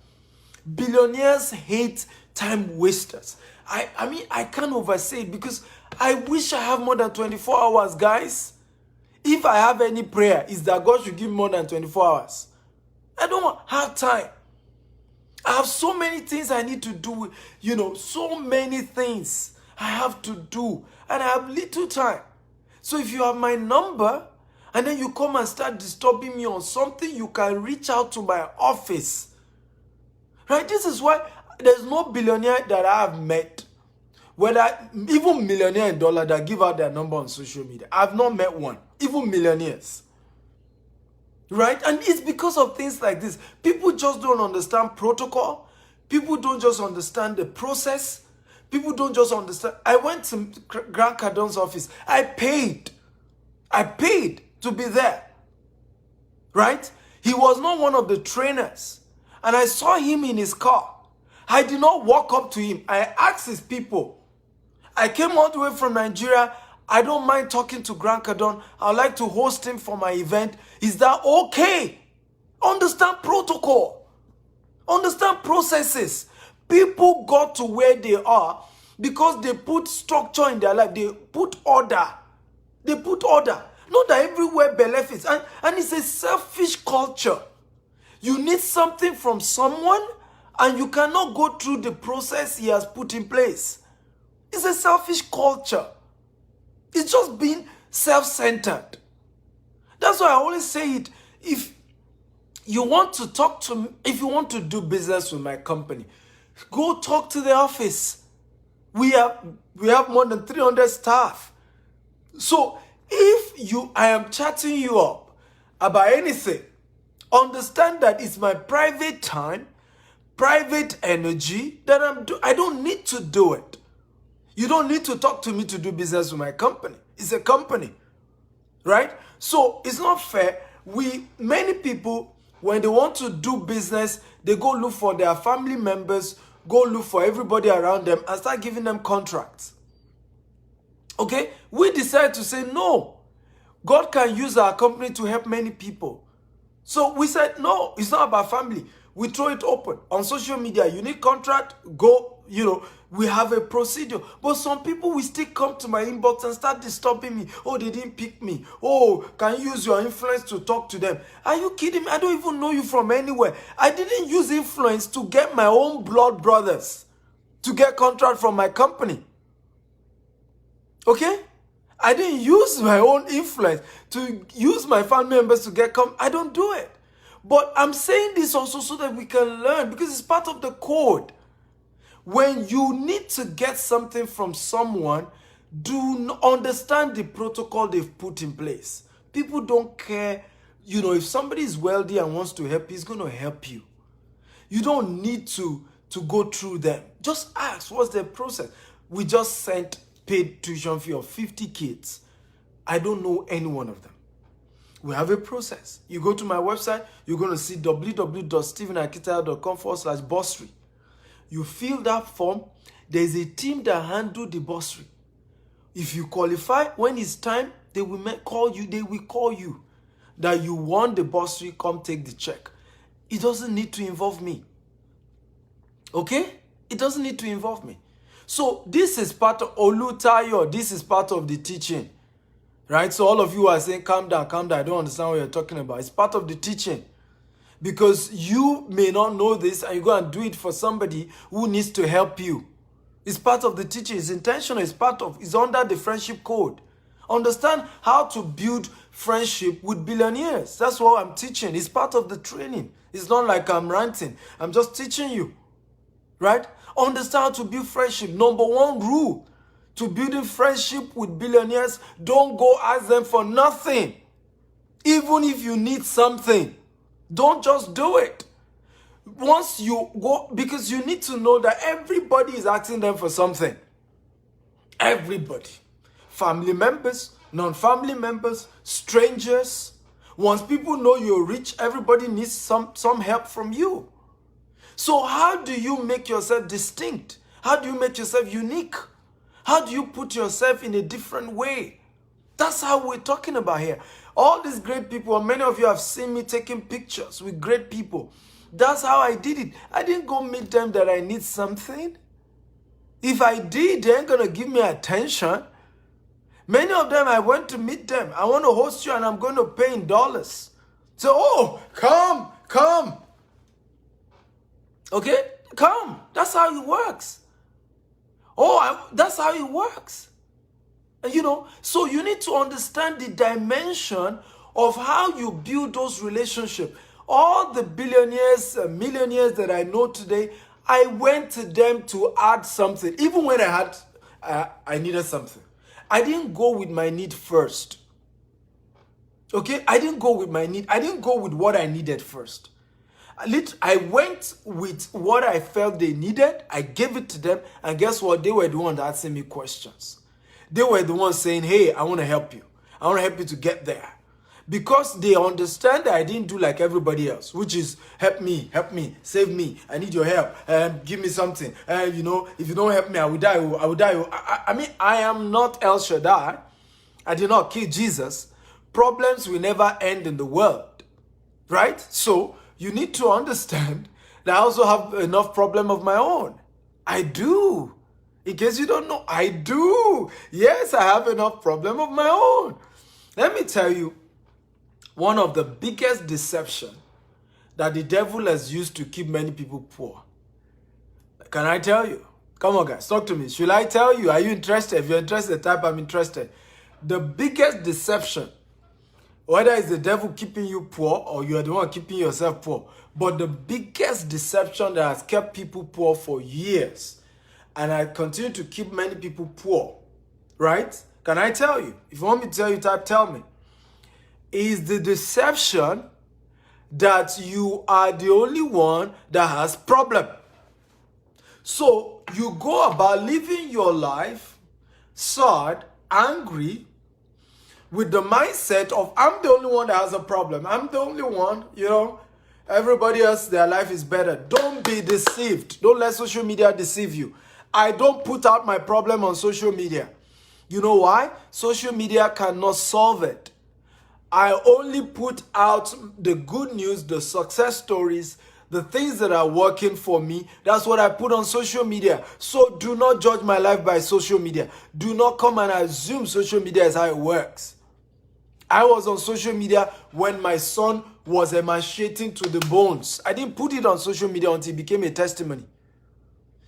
Billionaires hate time wasters. I mean, I can't oversay it because I wish I have more than 24 hours, guys. If I have any prayer, is that God should give me more than 24 hours. I don't have time. I have so many things I need to do. You know, so many things I have to do. And I have little time. So if you have my number, and then you come and start disturbing me on something, you can reach out to my office. Right? This is why there's no billionaire that I have met, whether even millionaire in dollar, that give out their number on social media. I've not met one, even millionaires. Right? And it's because of things like this. People just don't understand protocol. People don't just understand the process. People don't just understand. I went to Grant Cardone's office. I paid to be there. Right? He was not one of the trainers. And I saw him in his car. I did not walk up to him. I asked his people. I came all the way from Nigeria. I don't mind talking to Grant Cardone. I'd like to host him for my event. Is that okay? Understand protocol. Understand processes. People got to where they are because they put structure in their life. They put order. They put order. Not that everywhere belief is. And it's a selfish culture. You need something from someone and you cannot go through the process he has put in place. It's a selfish culture. It's just being self-centered. That's why I always say it. If you want to talk to me, if you want to do business with my company, go talk to the office. We have more than 300 staff. So if I am chatting you up about anything, understand that it's my private time. private energy that I don't need to do it. You don't need to talk to me to do business with my company. It's a company, right? So it's not fair. Many people, when they want to do business, they go look for their family members, go look for everybody around them and start giving them contracts. Okay? We decided to say, no, God can use our company to help many people. So we said, no, it's not about family. We throw it open. On social media, you need contract, go, we have a procedure. But some people will still come to my inbox and start disturbing me. Oh, they didn't pick me. Oh, can you use your influence to talk to them? Are you kidding me? I don't even know you from anywhere. I didn't use influence to get my own blood brothers to get contract from my company. Okay? I didn't use my own influence to use my family members to get I don't do it. But I'm saying this also so that we can learn, because it's part of the code. When you need to get something from someone, do understand the protocol they've put in place. People don't care. If somebody is wealthy and wants to help you, he's going to help you. You don't need to go through them. Just ask, what's the process? We just sent paid tuition fee of 50 kids. I don't know any one of them. We have a process. You go to my website, you're going to see www.stephenakita.com/bursary. You fill that form. There's a team that handle the bursary. If you qualify, when it's time, they will call you. They will call you that you won the bursary. Come take the check. It doesn't need to involve me. Okay? It doesn't need to involve me. So this is part of Olutayo. This is part of the teaching. Right? So all of you are saying, calm down, calm down. I don't understand what you're talking about. It's part of the teaching. Because you may not know this and you go and do it for somebody who needs to help you. It's part of the teaching. It's intentional. It's under the friendship code. Understand how to build friendship with billionaires. That's what I'm teaching. It's part of the training. It's not like I'm ranting. I'm just teaching you. Right? Understand how to build friendship. Number one rule to building friendship with billionaires: don't go ask them for nothing. Even if you need something, don't just do it. Once you go, because you need to know that everybody is asking them for something. Everybody. Family members, non-family members, strangers. Once people know you're rich, everybody needs some help from you. So how do you make yourself distinct? How do you make yourself unique? How do you put yourself in a different way? That's how we're talking about here. All these great people, and many of you have seen me taking pictures with great people. That's how I did it. I didn't go meet them that I need something. If I did, they ain't going to give me attention. Many of them, I went to meet them. I want to host you and I'm going to pay in dollars. So, oh, come. Okay, come. That's how it works. That's how it works. So you need to understand the dimension of how you build those relationships. All the billionaires and millionaires that I know today, I went to them to add something. Even when I needed something. I didn't go with my need first. Okay? I didn't go with my need. I didn't go with what I needed first. I went with what I felt they needed. I gave it to them. And guess what? They were the ones asking me questions. They were the ones saying, hey, I want to help you. I want to help you to get there. Because they understand that I didn't do like everybody else, which is help me, save me. I need your help. Give me something. If you don't help me, I will die. I am not El Shaddai. I did not kill Jesus. Problems will never end in the world. Right? So you need to understand that I also have enough problem of my own. I do. In case you don't know, I do. Yes, I have enough problem of my own. Let me tell you, one of the biggest deception that the devil has used to keep many people poor. Can I tell you? Come on, guys, talk to me. Should I tell you? Are you interested? If you're interested, type I'm interested. The biggest deception, whether it's the devil keeping you poor or you're the one keeping yourself poor, but the biggest deception that has kept people poor for years, and I continue to keep many people poor, right? Can I tell you? If you want me to tell you, type tell me. Is the deception that you are the only one that has problem. So you go about living your life sad, angry, with the mindset of I'm the only one that has a problem. I'm the only one, everybody else, their life is better. Don't be deceived. Don't let social media deceive you. I don't put out my problem on social media. You know why? Social media cannot solve it. I only put out the good news, the success stories, the things that are working for me. That's what I put on social media. So do not judge my life by social media. Do not come and assume social media is how it works. I was on social media when my son was emaciating to the bones. I didn't put it on social media until it became a testimony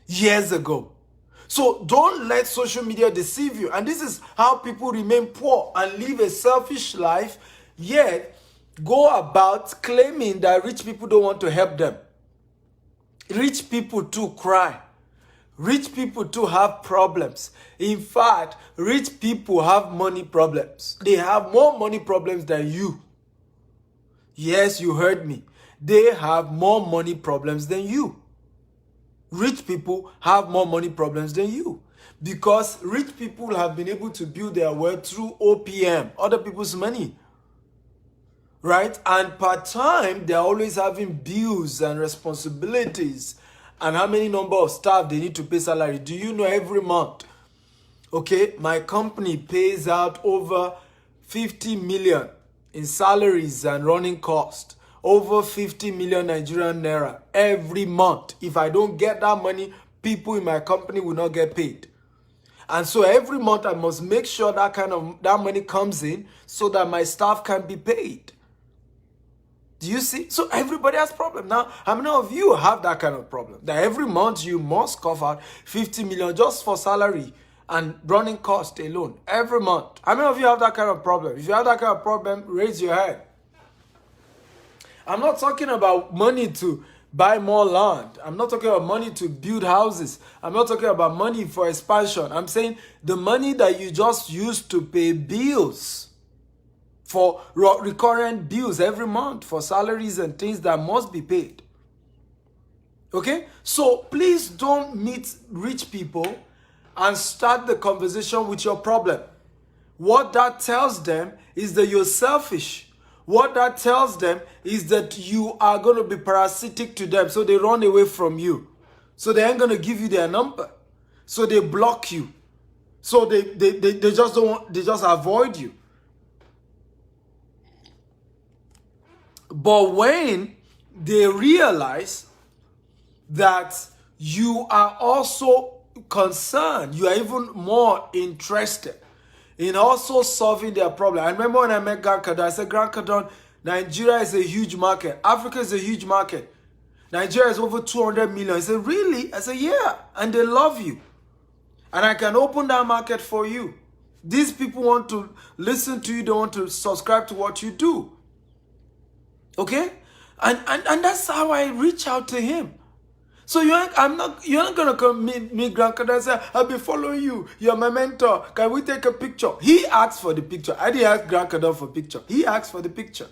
years ago. So don't let social media deceive you. And this is how people remain poor and live a selfish life, yet go about claiming that rich people don't want to help them. Rich people too cry. Rich people too have problems. In fact, rich people have money problems. They have more money problems than you. Yes, you heard me. They have more money problems than you. Rich people have more money problems than you. Because rich people have been able to build their wealth through OPM, other people's money. Right? And part time, they're always having bills and responsibilities. And how many number of staff they need to pay salary. Do you know every month? Okay, my company pays out over 50 million in salaries and running costs. Over 50 million Nigerian naira every month. If I don't get that money, people in my company will not get paid. And so every month I must make sure that money comes in so that my staff can be paid. Do you see? So everybody has problem. Now, how many of you have that kind of problem? That every month you must cough out 50 million just for salary and running cost alone. Every month. How many of you have that kind of problem? If you have that kind of problem, raise your hand. I'm not talking about money to buy more land. I'm not talking about money to build houses. I'm not talking about money for expansion. I'm saying the money that you just use to pay bills. For recurrent bills every month, for salaries and things that must be paid. Okay? So please don't meet rich people and start the conversation with your problem. What that tells them is that you're selfish. What that tells them is that you are going to be parasitic to them, so they run away from you. So they ain't going to give you their number. So they block you. So they just avoid you. But when they realize that you are also concerned, you are even more interested in also solving their problem. I remember when I met Grant Cardone, I said, Grant Cardone, Nigeria is a huge market. Africa is a huge market. Nigeria is over 200 million. He said, really? I said, yeah. And they love you. And I can open that market for you. These people want to listen to you. They want to subscribe to what you do. Okay? And that's how I reach out to him. So you're not gonna come meet Grant Cardone and say, I've been following you. You're my mentor. Can we take a picture? He asked for the picture. I didn't ask Grant Cardone for a picture. He asked for the picture.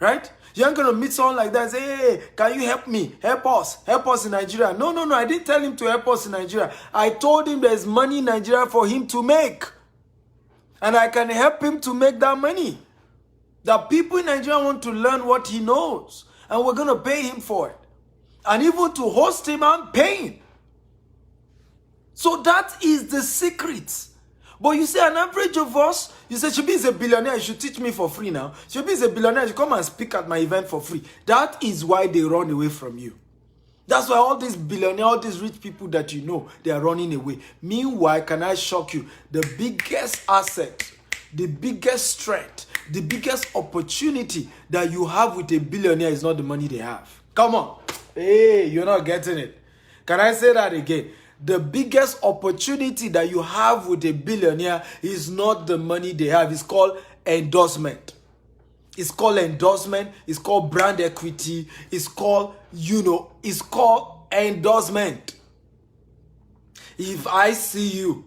Right? You aren't gonna meet someone like that and say, hey, can you help me? Help us in Nigeria. No. I didn't tell him to help us in Nigeria. I told him there's money in Nigeria for him to make. And I can help him to make that money. The people in Nigeria want to learn what he knows. And we're going to pay him for it. And even to host him, I'm paying. So that is the secret. But you see, an average of us, you say, Shebi is a billionaire, you should teach me for free now. Shebi is a billionaire, you come and speak at my event for free. That is why they run away from you. That's why all these billionaires, all these rich people that you know, they are running away. Meanwhile, can I shock you? The biggest asset, the biggest strength, the biggest opportunity that you have with a billionaire is not the money they have. Come on. Hey, you're not getting it. Can I say that again? The biggest opportunity that you have with a billionaire is not the money they have. It's called endorsement. It's called endorsement. It's called brand equity. It's called, it's called endorsement. If I see you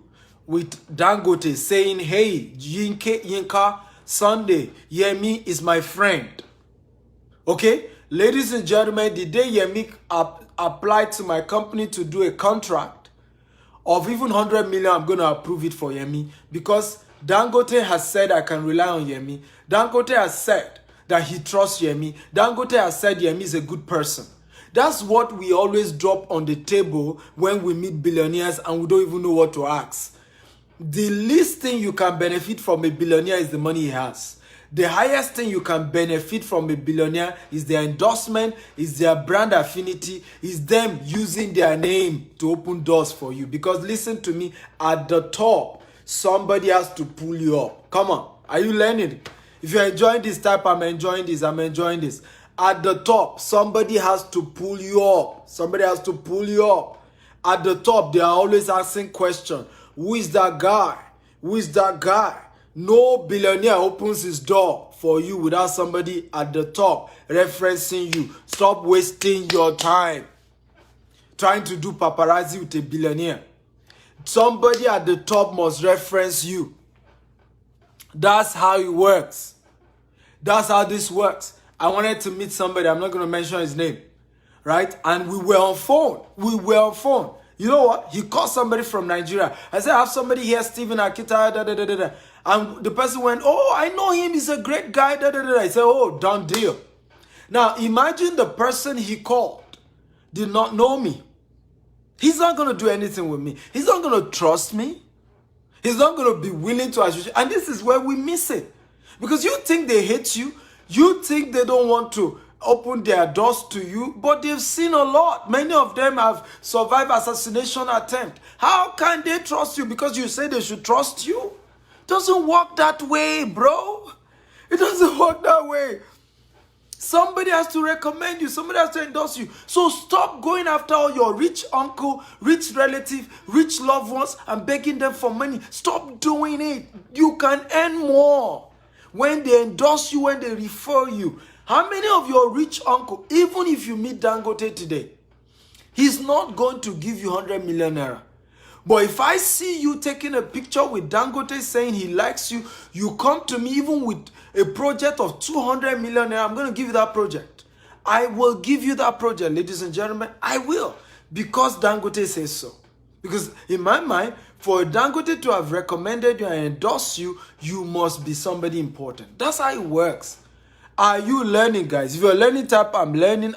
with Dangote saying, hey, Yinka Sunday, Yemi is my friend. Okay, ladies and gentlemen, the day Yemi applied to my company to do a contract of even 100 million, I'm going to approve it for Yemi because Dangote has said I can rely on Yemi. Dangote has said that he trusts Yemi. Dangote has said Yemi is a good person. That's what we always drop on the table when we meet billionaires and we don't even know what to ask. The least thing you can benefit from a billionaire is the money he has. The highest thing you can benefit from a billionaire is their endorsement, is their brand affinity, is them using their name to open doors for you. Because listen to me, at the top, somebody has to pull you up. Come on, are you learning? If you're enjoying this type, I'm enjoying this, I'm enjoying this. At the top, somebody has to pull you up. Somebody has to pull you up. At the top, they are always asking questions. Who is that guy? Who is that guy? No billionaire opens his door for you without somebody at the top referencing you. Stop wasting your time trying to do paparazzi with a billionaire. Somebody at the top must reference you. That's how it works. That's how this works. I wanted to meet somebody. I'm not going to mention his name. Right? And we were on phone. You know what? He called somebody from Nigeria. I said, I have somebody here, Stephen Akita, And the person went, oh, I know him. He's a great guy, I said, oh, done deal. Now, imagine the person he called did not know me. He's not going to do anything with me. He's not going to trust me. He's not going to be willing to associate. And this is where we miss it. Because you think they hate you. You think they don't want to open their doors to you, but they've seen a lot. Many of them have survived assassination attempt. How can they trust you? Because you say they should trust you? It doesn't work that way, bro. It doesn't work that way. Somebody has to recommend you. Somebody has to endorse you. So stop going after all your rich uncle, rich relative, rich loved ones and begging them for money. Stop doing it. You can earn more when they endorse you, when they refer you. How many of your rich uncle, even if you meet Dangote today, he's not going to give you 100 million naira. But if I see you taking a picture with Dangote saying he likes you, you come to me even with a project of 200 million naira, I'm going to give you that project. I will give you that project, ladies and gentlemen. I will, because Dangote says so. Because in my mind, for Dangote to have recommended you and endorsed you, you must be somebody important. That's how it works. Are you learning, guys? If you're learning type, I'm learning.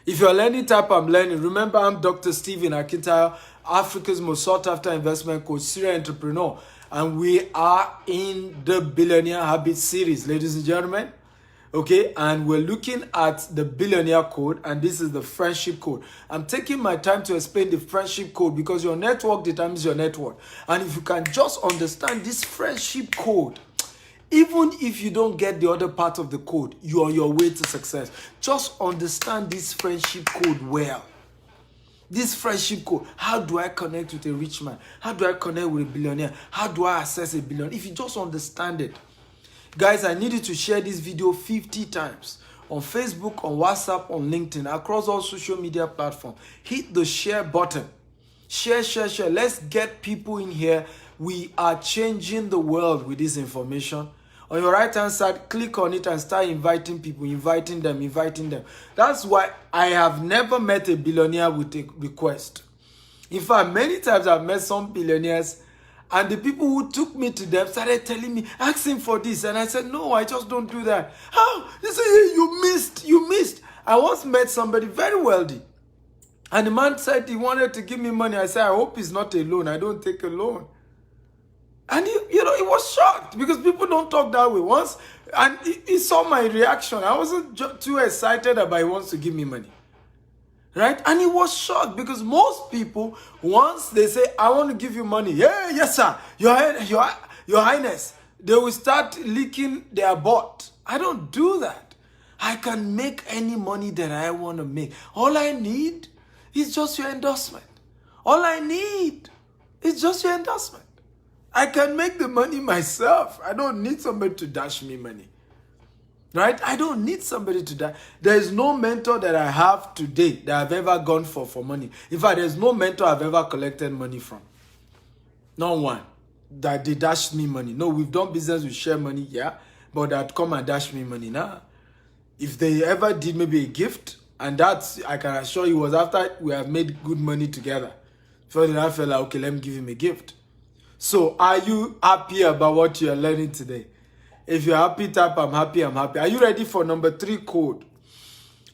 If you're learning type, I'm learning. Remember, I'm Dr. Stephen Akintayo, Africa's most sought after investment coach, serial entrepreneur. And we are in the Billionaire Habit Series, ladies and gentlemen. Okay, and we're looking at the Billionaire Code, and this is the friendship code. I'm taking my time to explain the friendship code because your network determines your net worth. And if you can just understand this friendship code, even if you don't get the other part of the code, you're on your way to success. Just understand this friendship code well. This friendship code. How do I connect with a rich man? How do I connect with a billionaire? How do I access a billionaire? If you just understand it. Guys, I need you to share this video 50 times. On Facebook, on WhatsApp, on LinkedIn, across all social media platforms. Hit the share button. Share. Let's get people in here. We are changing the world with this information. On your right hand side, click on it and start inviting people, inviting them. That's why I have never met a billionaire with a request. In fact, many times I've met some billionaires and the people who took me to them started telling me, asking for this. And I said, no, I just don't do that. How? They say, hey, you missed. I once met somebody very wealthy. And the man said he wanted to give me money. I said, I hope it's not a loan. I don't take a loan. And he was shocked because people don't talk that way. Once, and he saw my reaction. I wasn't too excited about he wants to give me money. Right? And he was shocked because most people, once they say, I want to give you money. Yeah, yes, sir. Your Highness. They will start licking their butt. I don't do that. I can make any money that I want to make. All I need is just your endorsement. All I need is just your endorsement. I can make the money myself. I don't need somebody to dash me money. Right? I don't need somebody to dash. There is no mentor that I have today that I've ever gone for money. In fact, there's no mentor I've ever collected money from. Not one. That they dashed me money. No, we've done business, we share money, yeah. but that come and dash me money. Nah. If they ever did maybe a gift, and that's, I can assure you, was after we have made good money together. So then I felt like, okay, let me give him a gift. So are you happy about what you're learning today? If you're happy, tap I'm happy, I'm happy. Are you ready for number 3 code?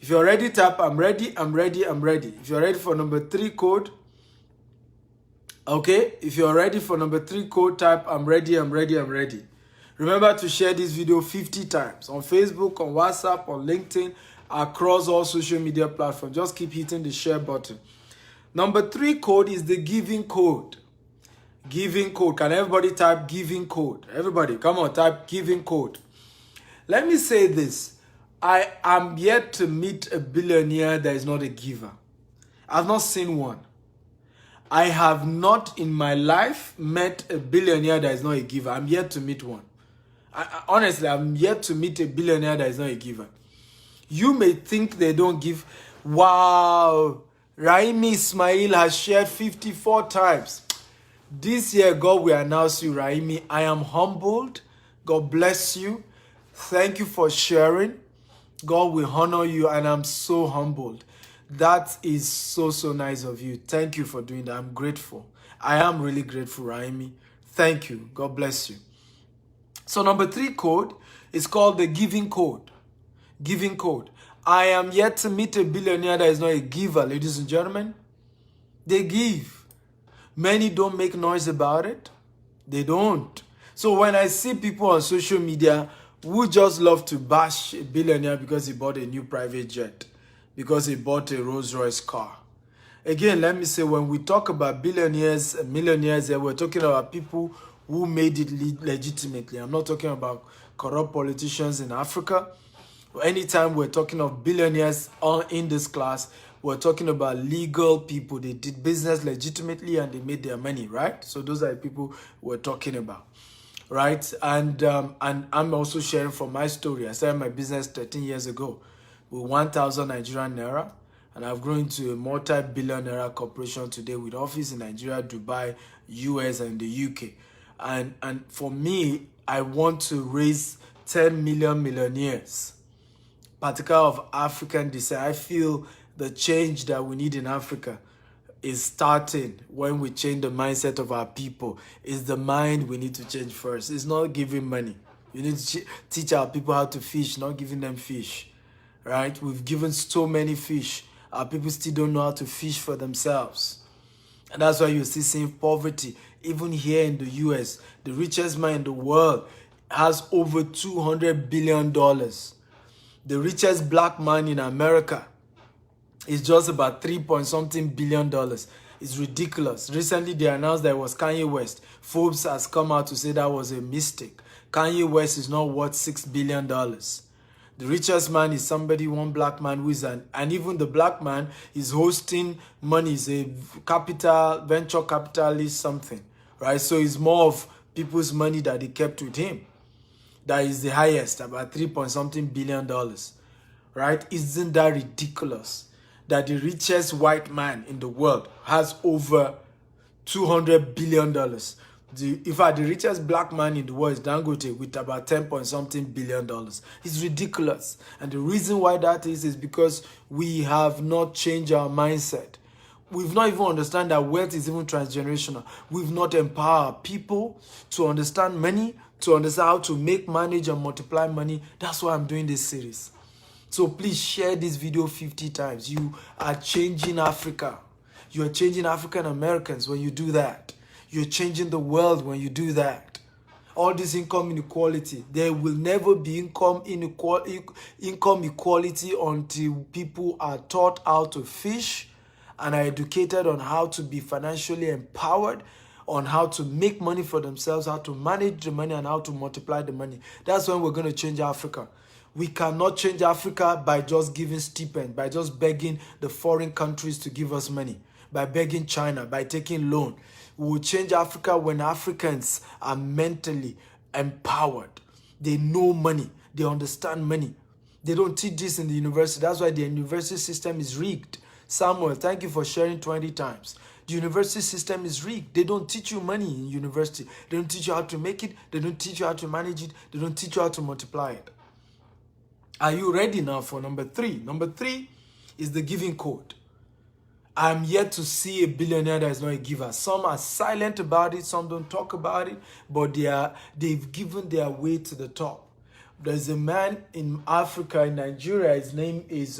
If you're ready, tap I'm ready, I'm ready, I'm ready. If you're ready for number 3 code, okay. If you're ready for number 3 code, type I'm ready, I'm ready, I'm ready. Remember to share this video 50 times on Facebook, on WhatsApp, on LinkedIn, across all social media platforms. Just keep hitting the share button. Number 3 code is the giving code. Giving code. Can everybody type giving code? Everybody, come on, type giving code. Let me say this. I am yet to meet a billionaire that is not a giver. I've not seen one. I have not in my life met a billionaire that is not a giver. I'm yet to meet one. Honestly, I'm yet to meet a billionaire that is not a giver. You may think they don't give. Wow. Raimi Ismail has shared 54 times. This year, God will announce you, Raimi. I am humbled. God bless you. Thank you for sharing. God will honor you, and I'm so humbled. That is so, so nice of you. Thank you for doing that. I'm grateful. I am really grateful, Raimi. Thank you. God bless you. So number 3 code is called the giving code. Giving code. I am yet to meet a billionaire that is not a giver, ladies and gentlemen. They give. Many don't make noise about it. They don't. So when I see people on social media who just love to bash a billionaire because he bought a new private jet, because he bought a Rolls-Royce car. Again, let me say, when we talk about billionaires and millionaires, we're talking about people who made it legitimately. I'm not talking about corrupt politicians in Africa. Anytime we're talking of billionaires in this class, we're talking about legal people. They did business legitimately and they made their money, right? So those are the people we're talking about, right? And I'm also sharing from my story. I started my business 13 years ago with 1,000 Nigerian Naira. And I've grown into a multi-billion Naira corporation today with office in Nigeria, Dubai, US, and the UK. And for me, I want to raise 10 million millionaires, particularly of African descent. I feel the change that we need in Africa is starting when we change the mindset of our people. It's the mind we need to change first. It's not giving money. You need to teach our people how to fish, not giving them fish, right? We've given so many fish. Our people still don't know how to fish for themselves. And that's why you're still seeing poverty. Even here in the US, the richest man in the world has over $200 billion. The richest black man in America is just about $3-point-something billion. It's ridiculous. Recently, they announced that it was Kanye West. Forbes has come out to say that was a mistake. Kanye West is not worth $6 billion. The richest man is somebody, one black man who is and even the black man is hosting money, is a venture capitalist something, right? So it's more of people's money that they kept with him. That is the highest, about $3-point-something billion, right? Isn't that ridiculous? That the richest white man in the world has over $200 billion. In fact, the richest black man in the world is Dangote with about $10-point-something billion. It's ridiculous. And the reason why that is because we have not changed our mindset. We've not even understand that wealth is even transgenerational. We've not empowered people to understand money, to understand how to make, manage, and multiply money. That's why I'm doing this series. So please share this video 50 times. You are changing Africa. You are changing African Americans when you do that. You're changing the world when you do that. All this income inequality, there will never be income equality until people are taught how to fish and are educated on how to be financially empowered, on how to make money for themselves, how to manage the money, and how to multiply the money. That's when we're going to change Africa. We cannot change Africa by just giving stipend, by just begging the foreign countries to give us money, by begging China, by taking loan. We will change Africa when Africans are mentally empowered. They know money. They understand money. They don't teach this in the university. That's why the university system is rigged. Samuel, thank you for sharing 20 times. The university system is rigged. They don't teach you money in university. They don't teach you how to make it. They don't teach you how to manage it. They don't teach you how to multiply it. Are you ready now for number 3? Number 3 is the giving code. I'm yet to see a billionaire that is not a giver. Some are silent about it. Some don't talk about it. But they've given their way to the top. There's a man in Africa, in Nigeria. His name is,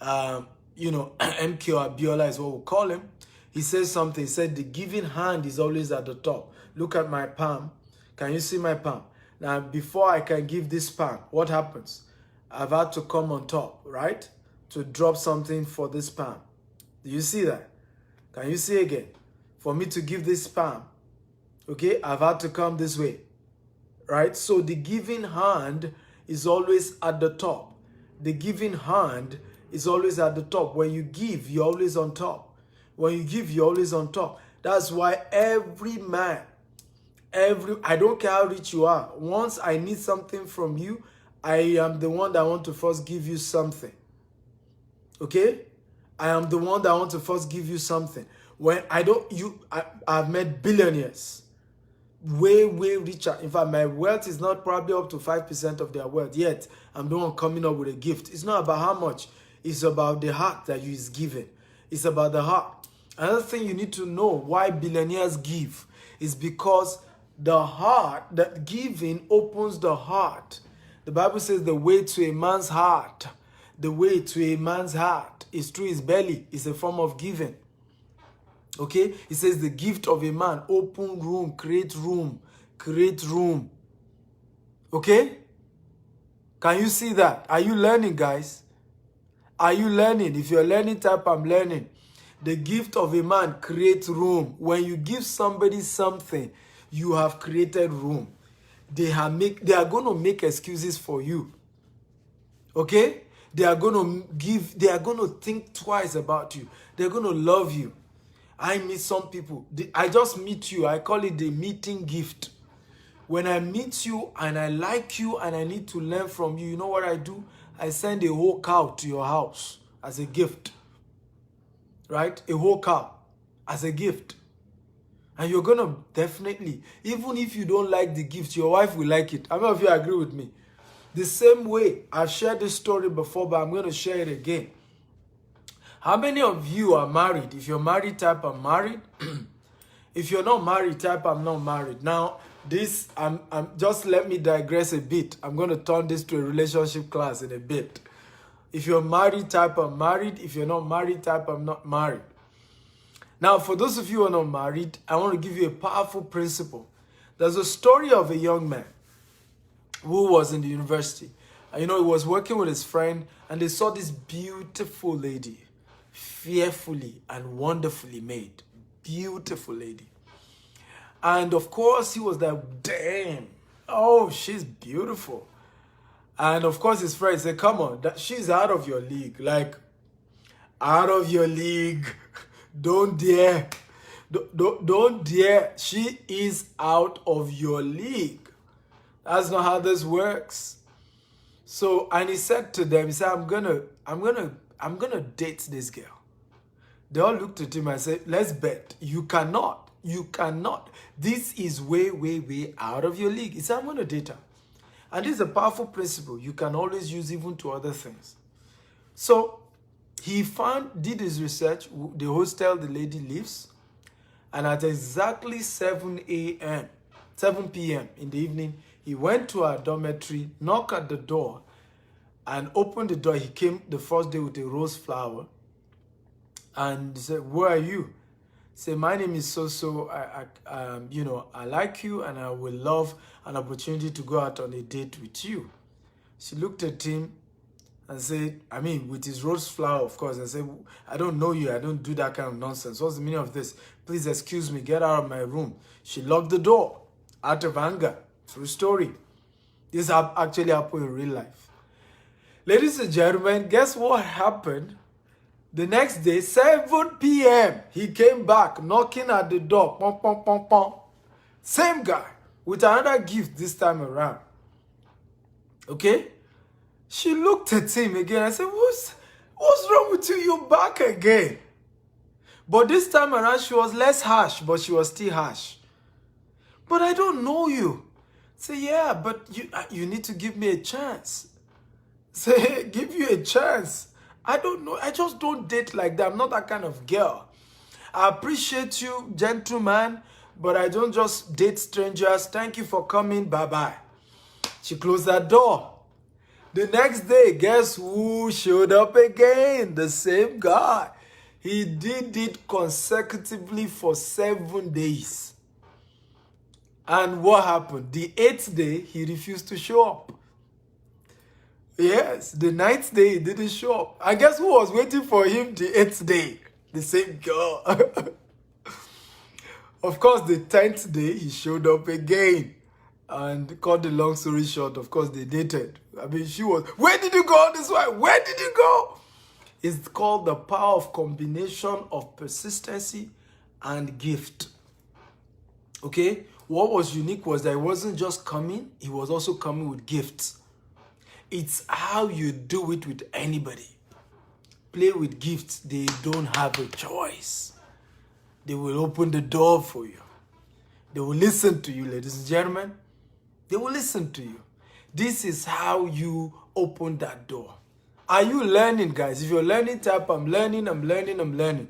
MK Abiola is what we call him. He says something. He said, the giving hand is always at the top. Look at my palm. Can you see my palm? Now, before I can give this palm, what happens? I've had to come on top, right? To drop something for this palm. Do you see that? Can you see again? For me to give this palm, okay, I've had to come this way, right? So the giving hand is always at the top. The giving hand is always at the top. When you give, you're always on top. When you give, you're always on top. That's why every man, I don't care how rich you are, once I need something from you, I am the one that want to first give you something. Okay? I am the one that want to first give you something. When I've met billionaires, way richer. In fact, my wealth is not probably up to 5% of their wealth yet. I'm the one coming up with a gift. It's not about how much. It's about the heart that you is given. It's about the heart. Another thing you need to know why billionaires give is because the heart, that giving opens the heart. The Bible says the way to a man's heart, is through his belly. It's a form of giving. Okay? It says the gift of a man, open room, create room. Okay? Can you see that? Are you learning, guys? Are you learning? If you're learning, type I'm learning. The gift of a man creates room. When you give somebody something, you have created room. They are going to make excuses for you. Okay? They are going to think twice about you. They're going to love you. I meet some people. I just meet you. I call it the meeting gift. When I meet you and I like you and I need to learn from you, you know what I do? I send a whole cow to your house as a gift. Right? A whole cow as a gift. And you're going to definitely, even if you don't like the gift, your wife will like it. How many of you agree with me? The same way, I've shared this story before, but I'm going to share it again. How many of you are married? If you're married, type I'm married. If you're not married, type I'm not married. Now, just let me digress a bit. I'm going to turn this to a relationship class in a bit. If you're married, type I'm married. If you're not married, type I'm not married. Now, for those of you who are not married, I want to give you a powerful principle. There's a story of a young man who was in the university. And, he was working with his friend, and they saw this beautiful lady, fearfully and wonderfully made. Beautiful lady. And, of course, he was like, damn, oh, she's beautiful. And, of course, his friend said, come on, she's out of your league. Like, out of your league. Don't dare. Don't dare. She is out of your league. That's not how this works. So, and he said to them, he said, I'm gonna date this girl. They all looked at him and said, let's bet. You cannot. This is way out of your league. He said, I'm gonna date her. And this is a powerful principle you can always use even to other things. So, he did his research, the hostel the lady lives, and at exactly 7 p.m. in the evening, he went to her dormitory, knocked at the door, and opened the door. He came the first day with a rose flower, and he said, where are you? He said, my name is so-so, I like you, and I will love an opportunity to go out on a date with you. She looked at him and said, with his rose flower, of course, and said, I don't know you. I don't do that kind of nonsense. What's the meaning of this? Please excuse me. Get out of my room. She locked the door out of anger. True story. This actually happened in real life. Ladies and gentlemen, guess what happened? The next day, 7 p.m., he came back, knocking at the door. Pom, pom, pom, pom. Same guy, with another gift this time around. Okay? She looked at him again and said, what's wrong with you? You're back again. But this time around, she was less harsh, but she was still harsh. But I don't know you. Say, yeah, but you need to give me a chance. Say, give you a chance. I don't know. I just don't date like that. I'm not that kind of girl. I appreciate you, gentleman, but I don't just date strangers. Thank you for coming. Bye-bye. She closed that door. The next day, guess who showed up again? The same guy. He did it consecutively for 7 days. And what happened? The 8th day, he refused to show up. Yes, the 9th day, he didn't show up. I guess who was waiting for him the 8th day? The same girl. Of course, the 10th day, he showed up again. And cut the long story short, of course, they dated. I mean, she was, where did you go this way? Where did you go? It's called the power of combination of persistency and gift. Okay? What was unique was that he wasn't just coming, he was also coming with gifts. It's how you do it with anybody. Play with gifts. They don't have a choice. They will open the door for you. They will listen to you, ladies and gentlemen. They will listen to you. This is how you open that door. Are you learning, guys? If you're learning, type, I'm learning.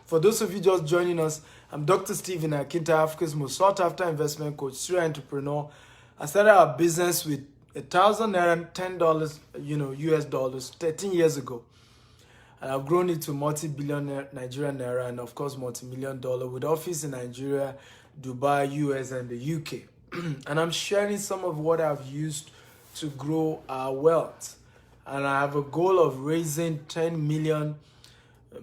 For those of you just joining us, I'm Dr. Stephen Akinta, Africa's most sought-after investment coach, serial entrepreneur. I started a business with $1,000 and $10, US dollars, 13 years ago. And I've grown it to multi-billion Nigerian naira and, of course, multi-million dollar with office in Nigeria, Dubai, US, and the UK. And I'm sharing some of what I've used to grow our wealth. And I have a goal of raising 10 million,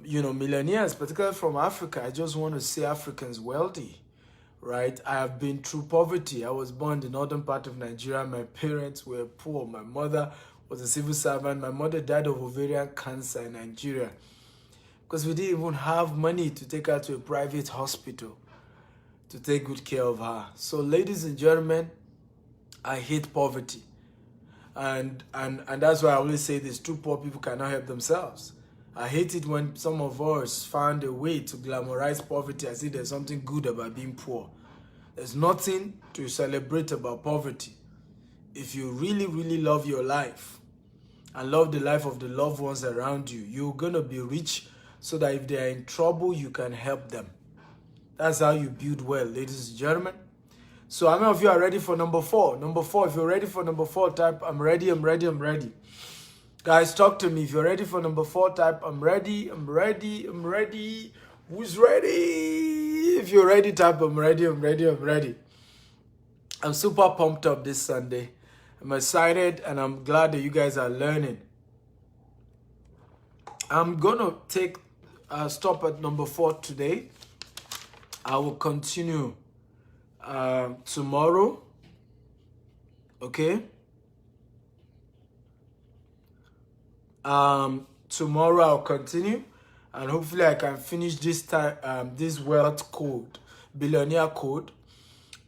millionaires, particularly from Africa. I just want to see Africans wealthy, right? I have been through poverty. I was born in the northern part of Nigeria. My parents were poor. My mother was a civil servant. My mother died of ovarian cancer in Nigeria because we didn't even have money to take her to a private hospital to take good care of her. So, ladies and gentlemen, I hate poverty. And that's why I always say this, true poor people cannot help themselves. I hate it when some of us found a way to glamorize poverty as if there's something good about being poor. There's nothing to celebrate about poverty. If you really, really love your life and love the life of the loved ones around you, you're going to be rich so that if they are in trouble, you can help them. That's how you build wealth, ladies and gentlemen. So how many of you are ready for number 4? Number 4, if you're ready for number 4, type, I'm ready. Guys, talk to me. If you're ready for number 4, type, I'm ready. Who's ready? If you're ready, type, I'm ready. I'm super pumped up this Sunday. I'm excited and I'm glad that you guys are learning. I'm going to take a stop at number 4 today. I will continue tomorrow. Okay? Tomorrow I'll continue and hopefully I can finish this time this wealth code, Billionaire Code,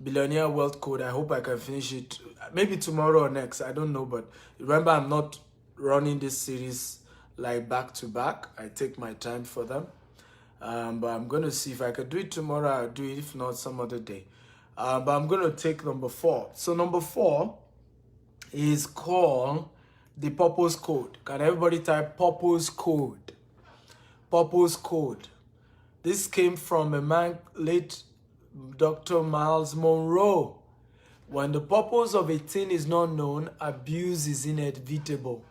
Billionaire Wealth Code. I hope I can finish it maybe tomorrow or next. I don't know, but remember I'm not running this series like back to back. I take my time for them. But I'm going to see if I can do it tomorrow. I'll do it, if not some other day. But I'm going to take number 4. So number 4 is called the purpose code. Can everybody type purpose code? Purpose code. This came from a man, late Dr. Miles Monroe. When the purpose of a thing is not known, abuse is inevitable.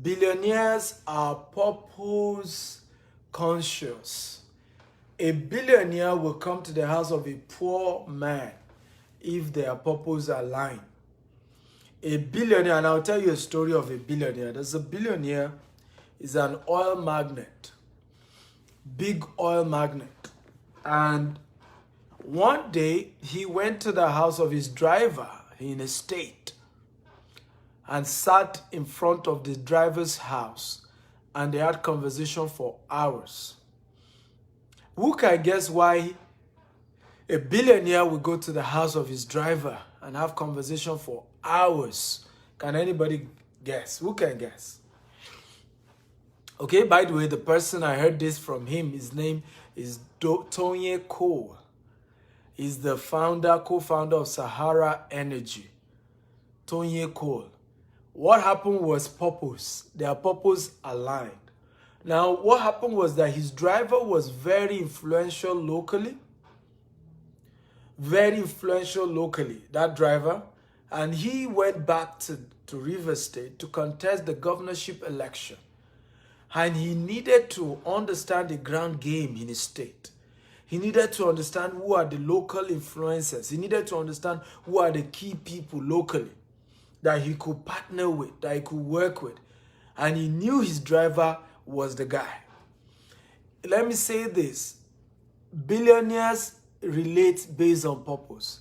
Billionaires are purpose conscious. A billionaire will come to the house of a poor man if their purpose align. A billionaire, and I'll tell you a story of a billionaire. There's a billionaire, is an oil magnate, big oil magnate. And one day he went to the house of his driver in a state and sat in front of the driver's house and they had conversation for hours. Who can guess why a billionaire will go to the house of his driver and have conversation for hours? Can anybody guess? Who can guess? Okay, by the way, the person I heard this from him, his name is Tony Cole. He's the co-founder of Sahara Energy. Tony Cole. What happened was purpose. Their purpose aligned. Now, what happened was that his driver was very influential locally. Very influential locally, that driver. And he went back to River State to contest the governorship election. And he needed to understand the ground game in his state. He needed to understand who are the local influencers. He needed to understand who are the key people locally that he could partner with, that he could work with. And he knew his driver was the guy. Let me say this. Billionaires relate based on purpose.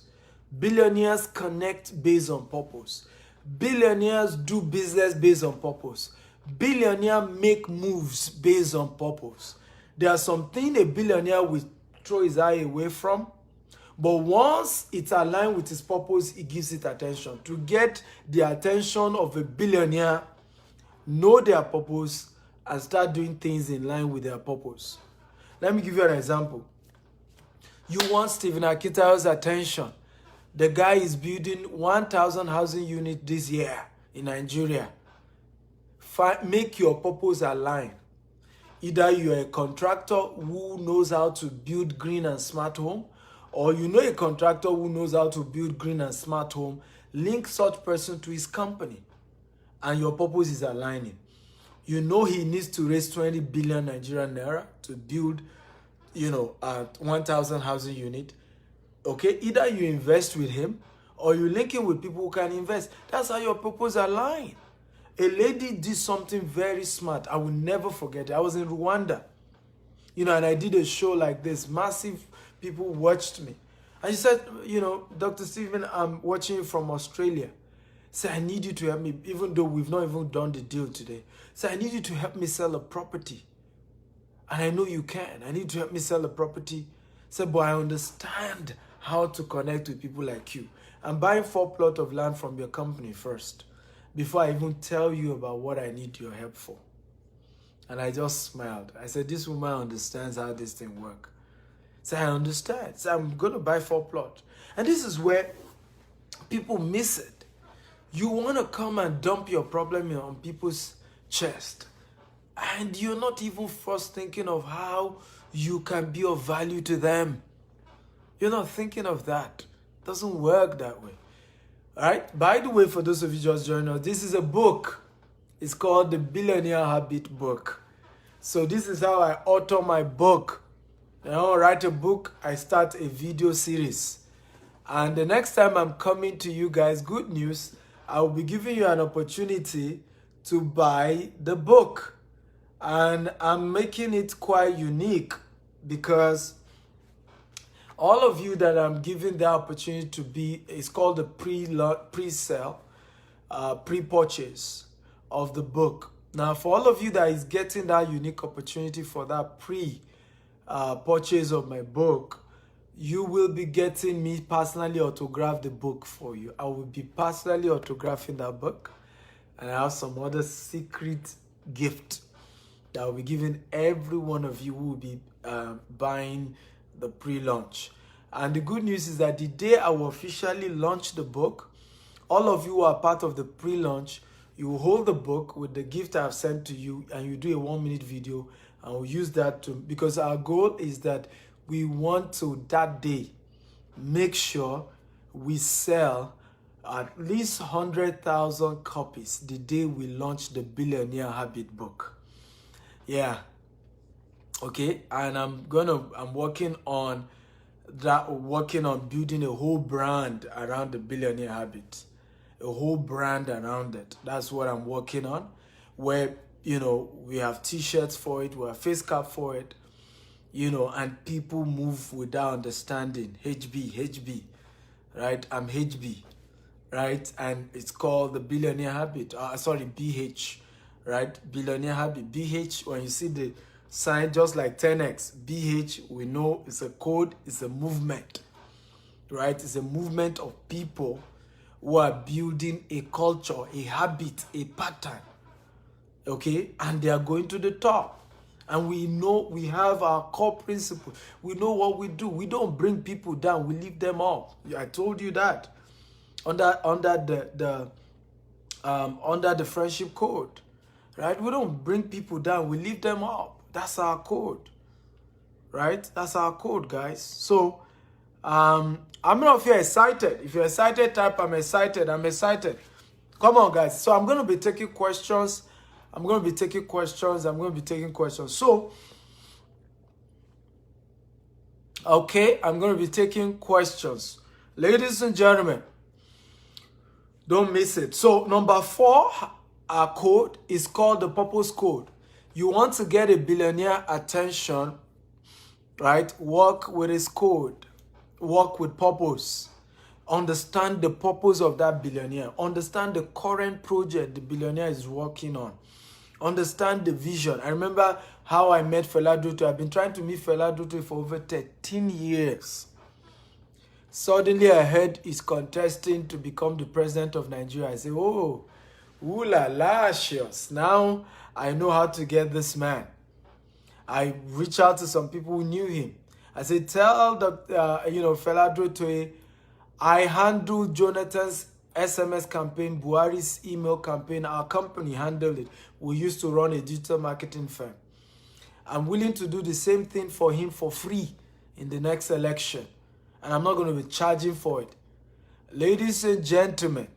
Billionaires connect based on purpose. Billionaires do business based on purpose. Billionaires make moves based on purpose. There are some things a billionaire will throw his eye away from, but once it's aligned with his purpose, he gives it attention. To get the attention of a billionaire, know their purpose and start doing things in line with their purpose. Let me give you an example. You want Stephen Akitayo's attention. The guy is building 1,000 housing units this year in Nigeria. Make your purpose align. Either you're a contractor who knows how to build green and smart home, or you know a contractor who knows how to build green and smart home. Link such person to his company, and your purpose is aligning. You know he needs to raise 20 billion Nigerian naira to build, 1,000 housing unit. Okay, either you invest with him or you link him with people who can invest. That's how your purpose align. A lady did something very smart. I will never forget it. I was in Rwanda, and I did a show like this. Massive people watched me. And she said, Dr. Stephen, I'm watching you from Australia. Say, I need you to help me, even though we've not even done the deal today. Say, I need you to help me sell a property. And I know you can. I need you to help me sell a property. Say, but I understand how to connect with people like you. I'm buying 4 plots of land from your company first, before I even tell you about what I need your help for. And I just smiled. I said, this woman understands how this thing works. So I understand. So I'm going to buy 4 plots. And this is where people miss it. You want to come and dump your problem on people's chest. And you're not even first thinking of how you can be of value to them. You're not thinking of that. It doesn't work that way. All right? By the way, for those of you just joining us, this is a book. It's called the Billionaire Habit book. So this is how I author my book. When I write a book, I start a video series. And the next time I'm coming to you guys, good news, I will be giving you an opportunity to buy the book. And I'm making it quite unique because all of you that I'm giving the opportunity to be, it's called the pre-sale, pre-purchase of the book. Now, for all of you that is getting that unique opportunity for that purchase of my book, you will be getting me personally autograph the book for you. I will be personally autographing that book, and I have some other secret gift that I will be giving every one of you who will be buying the pre-launch. And the good news is that the day I will officially launch the book, all of you who are part of the pre-launch, you will hold the book with the gift I have sent to you, and you do a 1-minute video, and we'll use that because our goal is that we want to, that day, make sure we sell at least 100,000 copies the day we launch the Billionaire Habit book. Yeah. Okay. And I'm working on building a whole brand around the Billionaire Habit. A whole brand around it. That's what I'm working on. Where, we have t-shirts for it, we have face cap for it, and people move without understanding. HB, right? I'm HB, right? And it's called the Billionaire Habit. BH, right? Billionaire Habit. BH, when you see the sign, just like 10x, BH, we know it's a code, it's a movement, right? It's a movement of people who are building a culture, a habit, a pattern, okay? And they are going to the top. And we know we have our core principles. We know what we do. We don't bring people down. We lift them up. I told you that under the friendship code, right? We don't bring people down. We lift them up. That's our code, right? That's our code, guys. So I don't know if you're excited. If you're excited, type I'm excited. I'm excited. Come on, guys. So I'm going to be taking questions. I'm going to be taking questions. So, okay, I'm going to be taking questions. Ladies and gentlemen, don't miss it. So, number 4, our code is called the purpose code. You want to get a billionaire attention, right? Work with his code. Work with purpose. Understand the purpose of that billionaire. Understand the current project the billionaire is working on. Understand the vision. I remember how I met Fela Dutu. I've been trying to meet Fela Dutu for over 13 years. Suddenly I heard he's contesting to become the president of Nigeria. I say, oh, ooh la la, shucks. Now I know how to get this man. I reached out to some people who knew him. I said, tell the, Fela Dutu, I handled Jonathan's SMS campaign, Buhari's email campaign. Our company handled it. We used to run a digital marketing firm. I'm willing to do the same thing for him for free in the next election. And I'm not going to be charging for it. Ladies and gentlemen,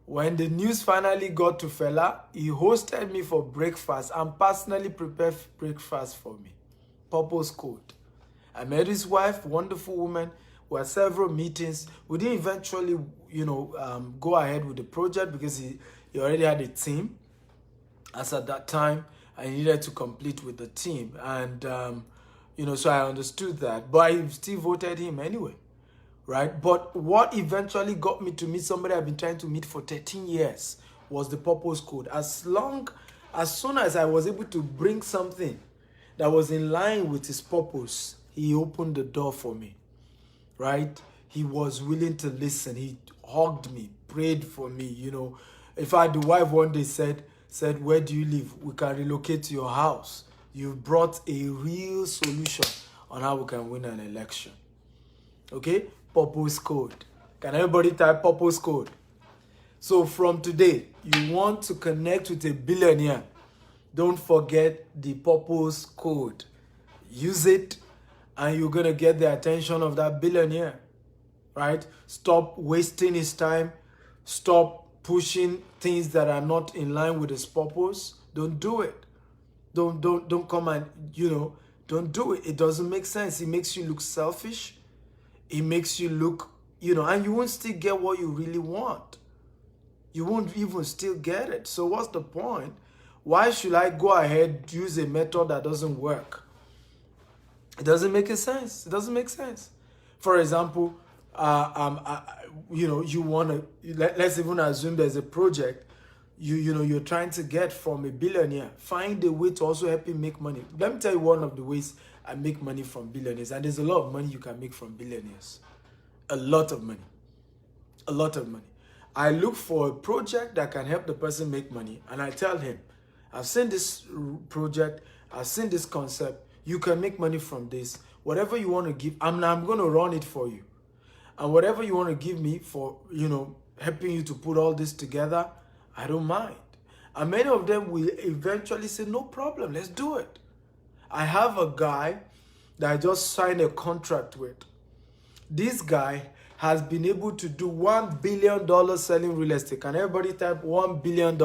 when the news finally got to Fela, he hosted me for breakfast and personally prepared breakfast for me. Purpose code. I met his wife, wonderful woman. We had several meetings. We didn't eventually, go ahead with the project because he already had a team. As at that time, I needed to complete with the team. And, so I understood that. But I still voted him anyway, right? But what eventually got me to meet somebody I've been trying to meet for 13 years was the purpose code. As soon as I was able to bring something that was in line with his purpose, he opened the door for me. Right? He was willing to listen. He hugged me, prayed for me, In fact, the wife one day said, where do you live? We can relocate to your house. You've brought a real solution on how we can win an election. Okay? Purpose code. Can everybody type purpose code? So from today, you want to connect with a billionaire. Don't forget the purpose code. Use it. And you're going to get the attention of that billionaire, right? Stop wasting his time. Stop pushing things that are not in line with his purpose. Don't do it. Don't come and, don't do it. It doesn't make sense. It makes you look selfish. It makes you look, and you won't still get what you really want. You won't even still get it. So what's the point? Why should I go ahead, use a method that doesn't work? It doesn't make sense. It doesn't make sense. For example, you want to, let's even assume there's a project you're trying to get from a billionaire. Find a way to also help him make money. Let me tell you one of the ways I make money from billionaires. And there's a lot of money you can make from billionaires. A lot of money. A lot of money. I look for a project that can help the person make money. And I tell him, I've seen this project. I've seen this concept. You can make money from this. Whatever you want to give, I'm going to run it for you. And whatever you want to give me for, helping you to put all this together, I don't mind. And many of them will eventually say, no problem, let's do it. I have a guy that I just signed a contract with. This guy has been able to do $1 billion selling real estate. Can everybody type $1 billion?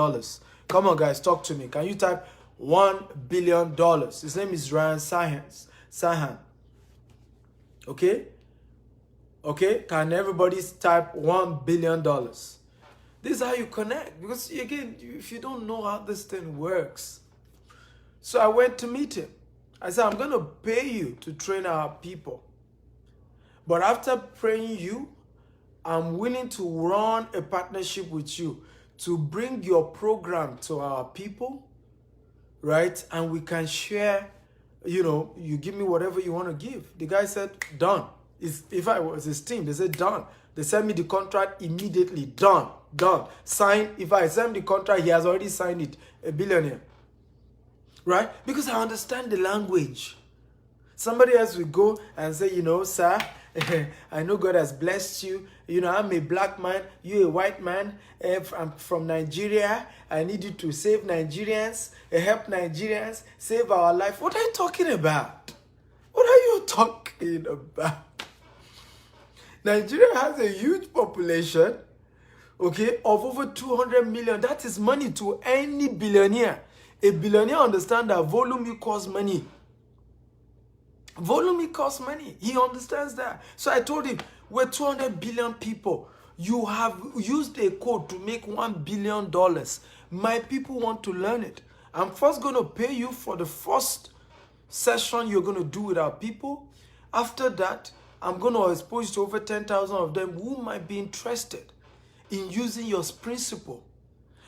Come on, guys, talk to me. Can you type $1 billion? His name is Ryan Sahan. Okay? Okay? Can everybody type $1 billion? This is how you connect. Because, again, if you don't know how this thing works. So I went to meet him. I said, I'm going to pay you to train our people. But after paying you, I'm willing to run a partnership with you to bring your program to our people, right? And we can share, you give me whatever you want to give. The guy said, done. If I was his team, they said, done. They sent me the contract immediately. Done. Sign. If I send the contract, he has already signed it. A billionaire. right? Because I understand the language. Somebody else will go and say, sir, I know God has blessed you. I'm a black man, you a white man. I'm from Nigeria. I need you to save Nigerians, help Nigerians, save our life. What are you talking about? What are you talking about? Nigeria has a huge population, okay, of over 200 million. That is money to any billionaire. A billionaire understands that volume equals money. Volume costs money. He understands that. So I told him, we're 200 billion people. You have used a code to make $1 billion. My people want to learn it. I'm first going to pay you for the first session you're going to do with our people. After that, I'm going to expose you to over 10,000 of them who might be interested in using your principle.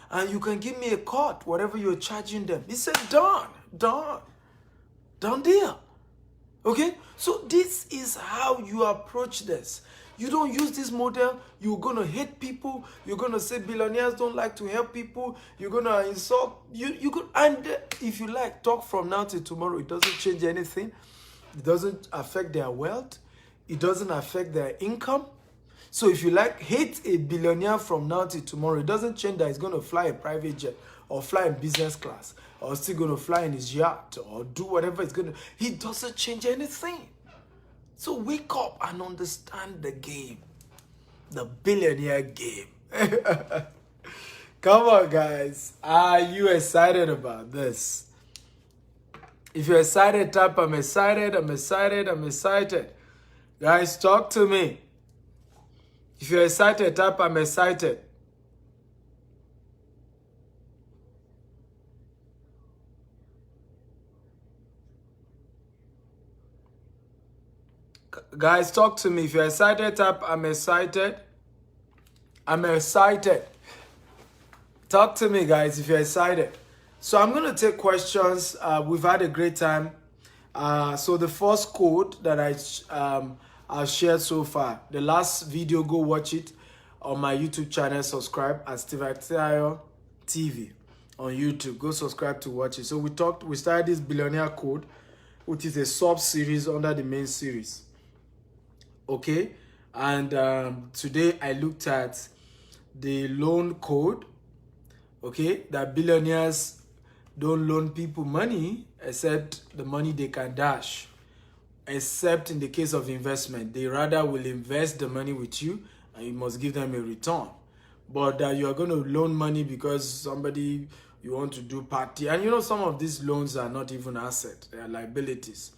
And you can give me a cut, whatever you're charging them. He said, done deal. Okay, so this is how you approach this. You don't use this model, you're going to hate people, you're going to say billionaires don't like to help people, you're going to insult, and if you like, talk from now till tomorrow. It doesn't change anything. It doesn't affect their wealth. It doesn't affect their income. So if you like, hate a billionaire from now till tomorrow. It doesn't change that he's going to fly a private jet or fly in business class or still going to fly in his yacht or do whatever it's going to. He doesn't change anything. So wake up and understand the game. The billionaire game. Come on, guys. Are you excited about this? If you're excited, type I'm excited, I'm excited, I'm excited. Guys, talk to me. If you're excited, type I'm excited. Guys, talk to me. If you're excited, type I'm excited. I'm excited. Talk to me, guys, if you're excited. So I'm going to take questions. We've had a great time. So the first code that I've shared so far, the last video, go watch it on my YouTube channel. Subscribe at Steve Actayo TV on YouTube. Go subscribe to watch it. So we started this Billionaire Code, which is a sub-series under the main series. Okay, and today I looked at the loan code. Okay, that billionaires don't loan people money except the money they can dash. Except in the case of investment, they rather will invest the money with you and you must give them a return. But you are going to loan money because somebody you want to do party. And some of these loans are not even assets, they are liabilities.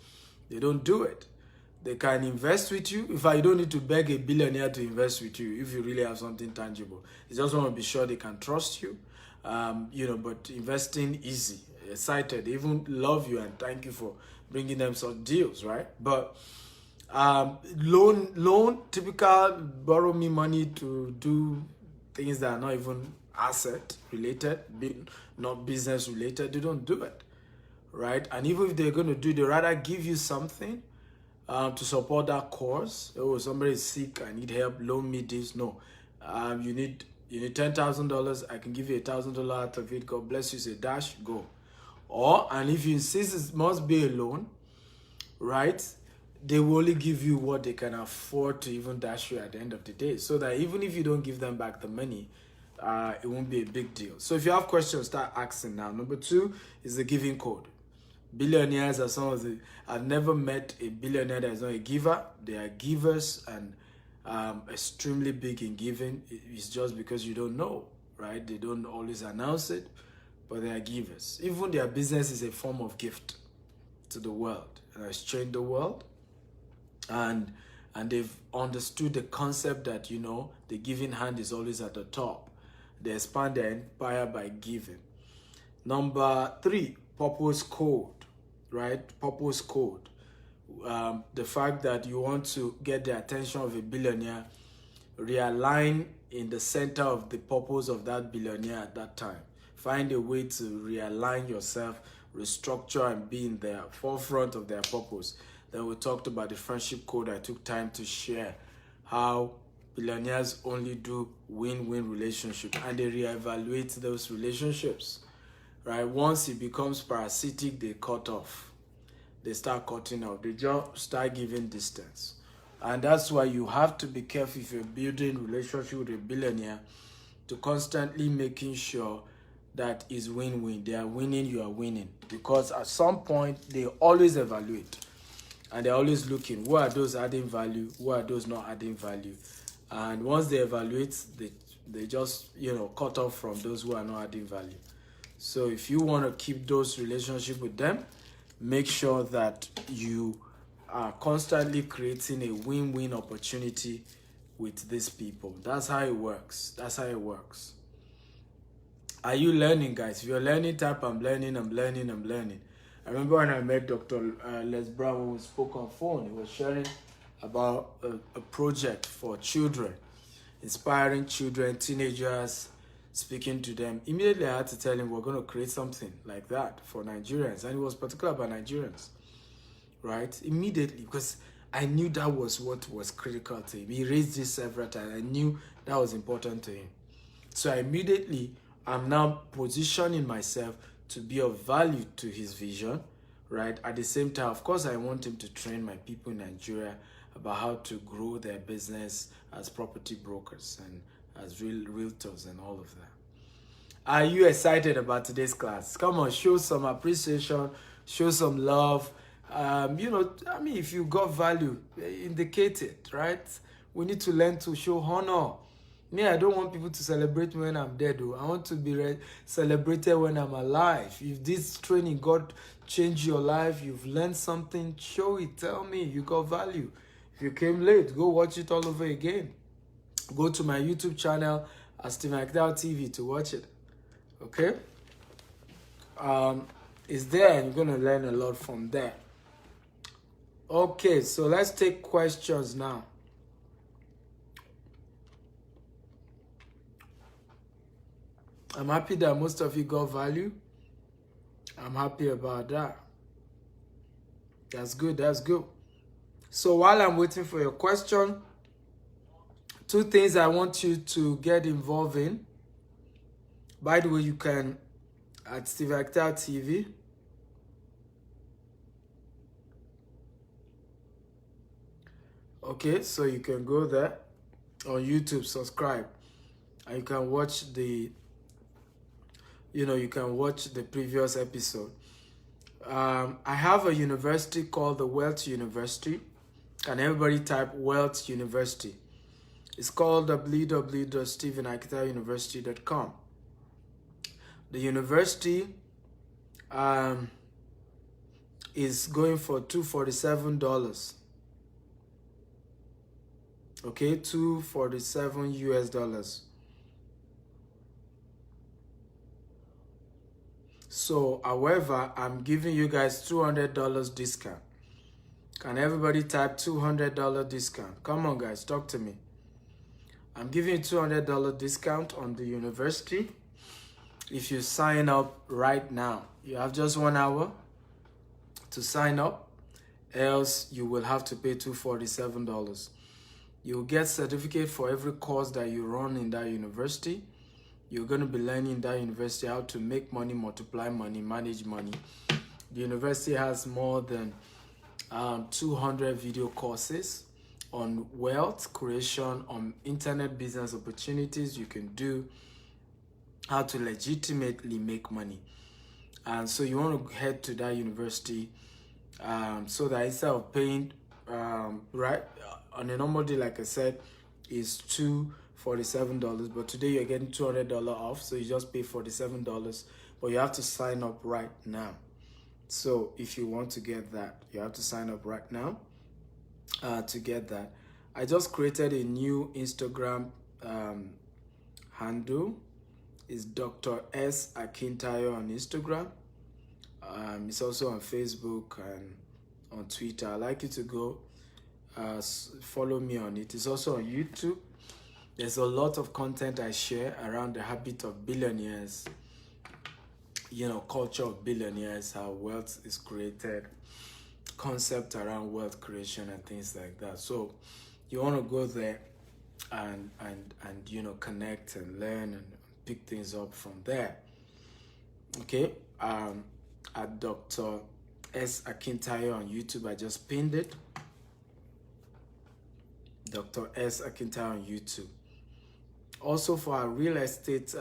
They don't do it. They can invest with you. In fact, you don't need to beg a billionaire to invest with you if you really have something tangible. You just want to be sure they can trust you. But investing easy, excited, they even love you and thank you for bringing them some deals, right? But loan, typical borrow me money to do things that are not even asset related, not business related, they don't do it, right? And even if they're going to do, they rather give you something to support that cause. Oh, somebody is sick, I need help, loan me this. No, you need $10,000. I can give you $1,000 out of it. God bless you. Say dash, go. And if you insist it must be a loan, right? They will only give you what they can afford to even dash you at the end of the day, so that even if you don't give them back the money, it won't be a big deal. So if you have questions, start asking now. Number 2 is the giving code. Billionaires are some of the, I've never met a billionaire that is not a giver. They are givers and extremely big in giving. It's just because you don't know, right? They don't always announce it, but they are givers. Even their business is a form of gift to the world. And it's changed the world. And they've understood the concept that, the giving hand is always at the top. They expand their empire by giving. Number 3, purpose code, right? Purpose code. The fact that you want to get the attention of a billionaire, realign in the center of the purpose of that billionaire at that time. Find a way to realign yourself, restructure, and be in the forefront of their purpose. Then we talked about the friendship code. I took time to share how billionaires only do win-win relationships and they reevaluate those relationships, right? Once it becomes parasitic, they cut off. They start cutting off. They just start giving distance. And that's why you have to be careful if you're building relationship with a billionaire, to constantly making sure that is win-win. They are winning, you are winning. Because at some point, they always evaluate. And they're always looking, who are those adding value, who are those not adding value. And once they evaluate, they just, cut off from those who are not adding value. So if you want to keep those relationships with them, make sure that you are constantly creating a win-win opportunity with these people. That's how it works. That's how it works. Are you learning, guys? If you're learning, type I'm learning. I remember when I met Dr. Les Brown, when we spoke on phone, he was sharing about a project for children, inspiring children, teenagers, speaking to them. Immediately I had to tell him we're going to create something like that for Nigerians. And it was particular about Nigerians, right? Immediately, because I knew that was what was critical to him. He raised this several times. I knew that was important to him. So I'm now positioning myself to be of value to his vision, right? At the same time, of course, I want him to train my people in Nigeria about how to grow their business as property brokers and as realtors and all of that. Are you excited about today's class? Come on, show some appreciation, show some love. If you got value, indicate it, right? We need to learn to show honor. Me, I don't want people to celebrate me when I'm dead, though. I want to be celebrated when I'm alive. If this training got changed your life, you've learned something, show it. Tell me you got value. If you came late, go watch it all over again. Go to my YouTube channel at Untitled TV to watch it. Okay? It's there, and you're going to learn a lot from there. Okay, so let's take questions now. I'm happy that most of you got value. I'm happy about that. That's good, that's good. So while I'm waiting for your question, 2 things I want you to get involved in. By the way, you can, at Steve Actor TV, okay, so you can go there on YouTube, subscribe, and you can watch the previous episode. I have a university called the Wealth University. Can everybody type Wealth University? It's called www.stephenakitauniversity.com. The university is going for $247. Okay, $247 US. So, however, I'm giving you guys $200 discount. Can everybody type $200 discount? Come on, guys, talk to me. I'm giving you $200 discount on the university if you sign up right now. You have just 1 hour to sign up, else you will have to pay $247. You'll get certificate for every course that you run in that university. You're going to be learning in that university how to make money, multiply money, manage money. The university has more than 200 video courses on wealth creation, on internet business opportunities you can do, how to legitimately make money. And so you want to head to that university so that instead of paying, right, on a normal day, like I said, is $247, but today you're getting $200 off, so you just pay $47, but you have to sign up right now. So if you want to get that, you have to sign up right now to get that. I just created a new Instagram handle. It's Dr. S. Akintayo on Instagram. It's also on Facebook and on Twitter. I'd like you to go follow me on it. It's also on YouTube. There's a lot of content I share around the habit of billionaires, culture of billionaires, how wealth is created, concept around wealth creation and things like that. So you want to go there and connect and learn and pick things up from there. Okay, at Dr. S. Akintayo on YouTube. I just pinned it. Dr. S. Akintayo on YouTube. Also for our real estate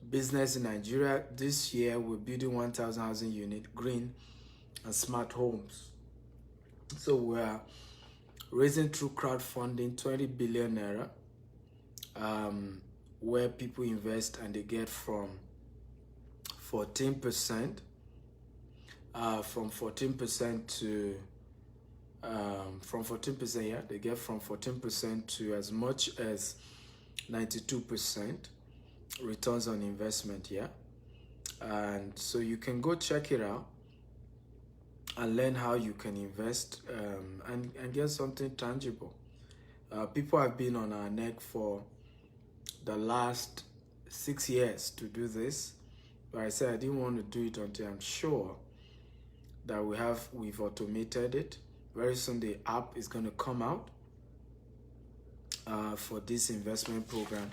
business in Nigeria, this year we're building 1,000 housing unit, green and smart homes. So we're raising through crowdfunding 20 billion naira, where people invest and they get from 14%, from 14% to from 14%, yeah, they get from 14% to as much as 92% returns on investment, yeah. And so you can go check it out and learn how you can invest and get something tangible. People have been on our neck for the last 6 years to do this, but I said I didn't want to do it until I'm sure that we've automated it. Very soon the app is going to come out for this investment program.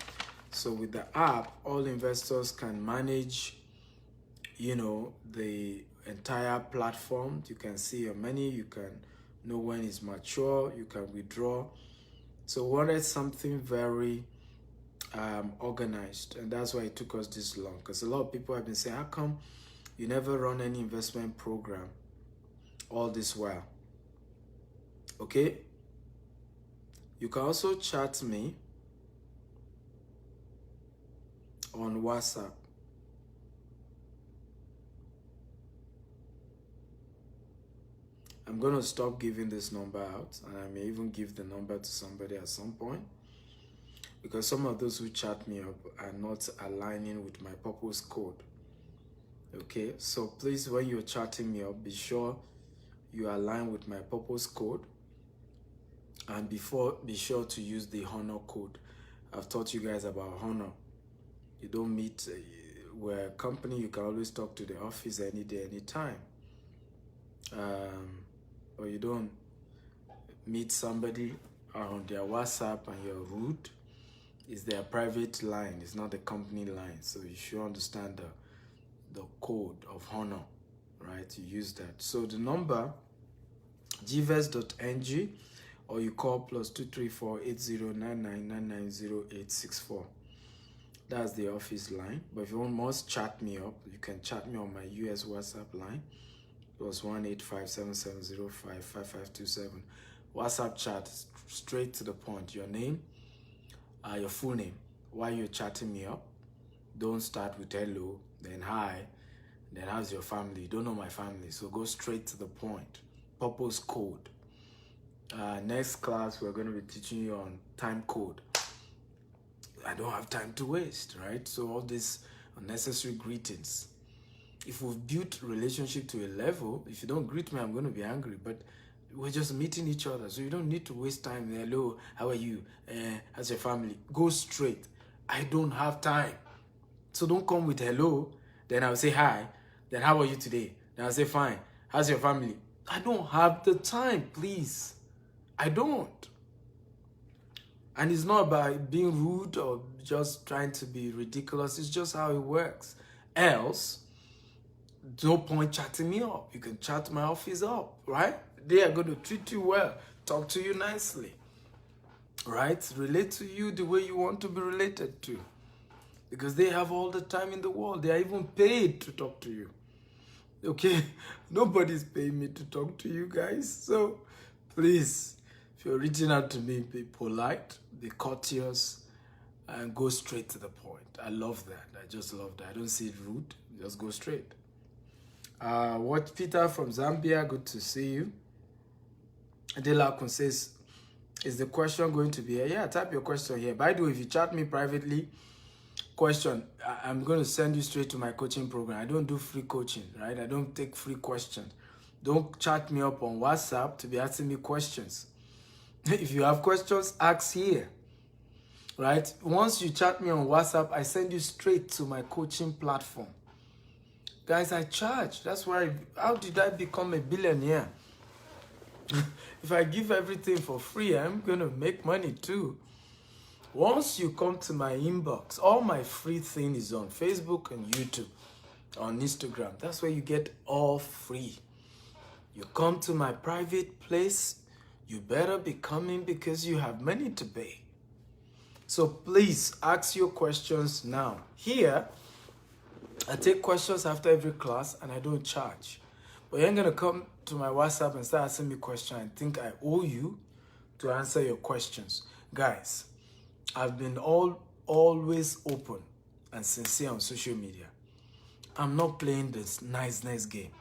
So with the app, all investors can manage, you know, the entire platform. You can see your money, you can know when it's mature, you can withdraw. So we wanted something very organized, and that's why it took us this long, because a lot of people have been saying, how come you never run any investment program all this while? Okay, you can also chat me on WhatsApp. I'm going to stop giving this number out, and I may even give the number to somebody at some point, because some of those who chat me up are not aligning with my purpose code. Okay, so please, when you're chatting me up, be sure you align with my purpose code, and be sure to use the honor code. I've taught you guys about honor. You don't meet where a company, you can always talk to the office any day, anytime. Or you don't meet somebody on their WhatsApp and you're rude. It's their private line, it's not the company line. So you should understand the code of honor, right? You use that. So the number, gvest.ng, or you call +234 8099990864. That's the office line. But if you must chat me up, you can chat me on my US WhatsApp line, +18577055527. WhatsApp chat, straight to the point. Your name, your full name. While you're chatting me up, don't start with hello, then hi, then how's your family? You don't know my family, so go straight to the point. Purpose code. Next class, we're going to be teaching you on time code. I don't have time to waste, right? So all these unnecessary greetings. If we've built relationship to a level, if you don't greet me, I'm going to be angry. But we're just meeting each other, so you don't need to waste time. Hello, how are you? How's your family? Go straight. I don't have time. So don't come with hello, then I'll say hi, then how are you today? Then I'll say fine. How's your family? I don't have the time, please. I don't. And it's not about being rude or just trying to be ridiculous. It's just how it works. Else, no point chatting me up. You can chat my office up, right? They are going to treat you well, talk to you nicely, right? Relate to you the way you want to be related to. Because they have all the time in the world. They are even paid to talk to you. Okay? Nobody's paying me to talk to you guys. So, please, if you're reaching out to me, be polite, be courteous, and go straight to the point. I love that. I just love that. I don't see it rude. Just go straight. What Peter from Zambia, good to see you. Adelakun says, is the question going to be here? Yeah, type your question here. By the way, if you chat me privately, question, I'm going to send you straight to my coaching program. I don't do free coaching, right? I don't take free questions. Don't chat me up on WhatsApp to be asking me questions. If you have questions, ask here, right? Once you chat me on WhatsApp, I send you straight to my coaching platform. Guys, I charge. That's why, how did I become a billionaire? If I give everything for free, I'm going to make money too. Once you come to my inbox, all my free thing is on Facebook and YouTube. on Instagram. That's where you get all free. You come to my private place, you better be coming because you have money to pay. So please ask your questions now. Here, I take questions after every class and I don't charge. But you ain't gonna come to my WhatsApp and start asking me questions and think I owe you to answer your questions. Guys, I've been always open and sincere on social media. I'm not playing this nice game.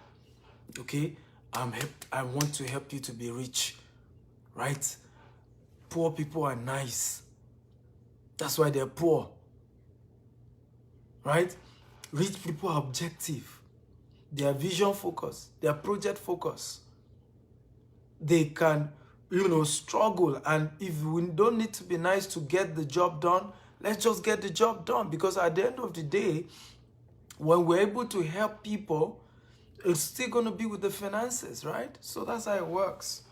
Okay? I want to help you to be rich. Right? Poor people are nice. That's why they're poor. Right? Rich people are objective. They are vision focused. They are project focused. They can, struggle. And if we don't need to be nice to get the job done, let's just get the job done. Because at the end of the day, when we're able to help people, it's still going to be with the finances, right? So that's how it works.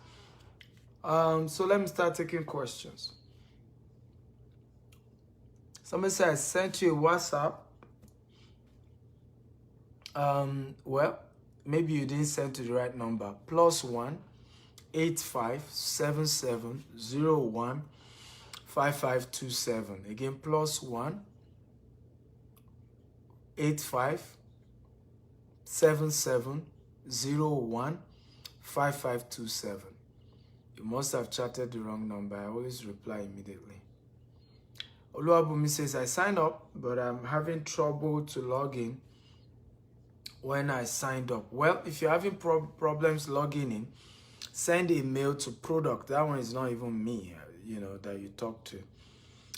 So let me start taking questions. Somebody said I sent you a WhatsApp. Well, maybe you didn't send to the right number. +1 8577 01 5527. Again, +1 8577 01 5527. You must have chatted the wrong number. I always reply immediately. Oluwabumi says, I signed up, but I'm having trouble to log in when I signed up. Well, if you're having problems logging in, send a mail to product. That one is not even me, that you talk to.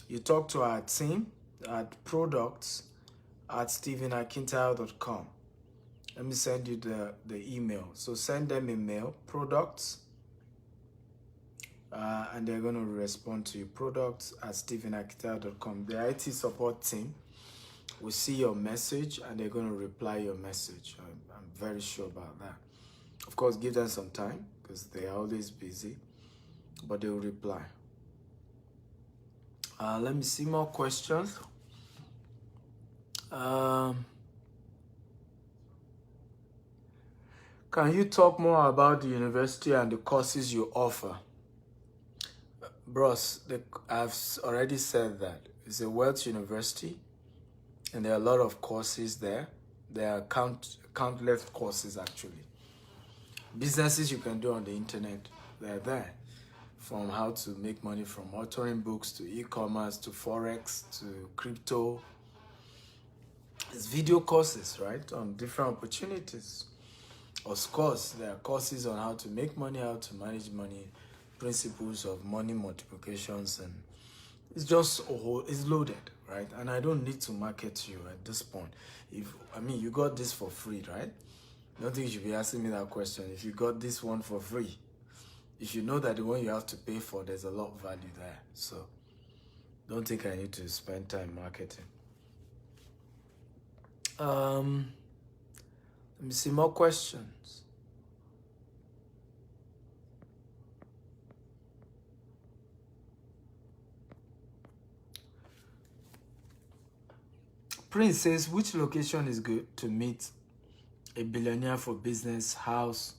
You talk to our team at products@stephenakintayo.com. Let me send you the email. So send them a mail, products, and they're going to respond to you, products@stephenakintayo.com. The IT support team will see your message and they're going to reply your message. I'm very sure about that. Of course, give them some time because they are always busy, but they will reply. Let me see more questions. Can you talk more about the university and the courses you offer? Bros, I've already said that. It's a wealth university and there are a lot of courses there. There are countless courses actually. Businesses you can do on the internet, they're there. From how to make money from authoring books to e-commerce to forex to crypto. It's video courses, right, on different opportunities. Of course, there are courses on how to make money, how to manage money, principles of money multiplications, and it's just it's loaded, right? And I don't need to market you at this point. You got this for free, right? I don't think you should be asking me that question. If you got this one for free, you should know that the one you have to pay for, there's a lot of value there. So don't think I need to spend time marketing. Let me see more questions. Prince says, which location is good to meet a billionaire for business, house,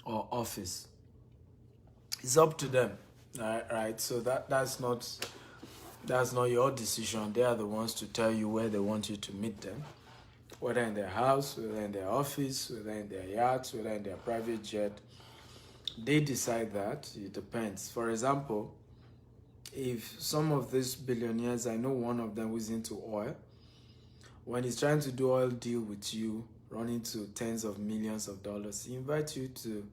or office? It's up to them, right? So that's not your decision. They are the ones to tell you where they want you to meet them, whether in their house, whether in their office, whether in their yachts, whether in their private jet. They decide that. It depends. For example, if some of these billionaires, I know one of them who's into oil, when he's trying to do oil deal with you, running to tens of millions of dollars, he invites you to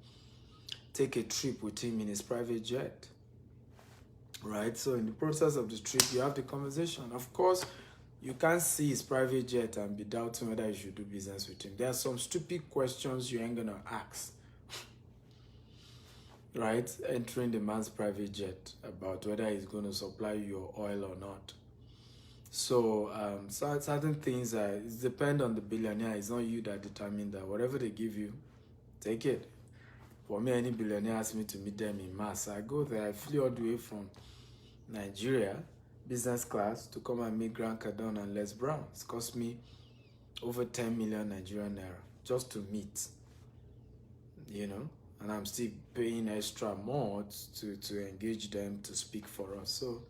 take a trip with him in his private jet, right? So in the process of the trip, you have the conversation. Of course, you can't see his private jet and be doubting whether you should do business with him. There are some stupid questions you ain't gonna ask, right? Entering the man's private jet about whether he's going to supply you your oil or not. So certain things it depends on the billionaire. It's not you that determine that. Whatever they give you, take it. For me, any billionaire asks me to meet them in mass, I go there. I flew all the way from Nigeria, business class, to come and meet Grant Cardone and Les Brown. It's cost me over 10 million Nigerian naira just to meet, and I'm still paying extra more to engage them to speak for us. So,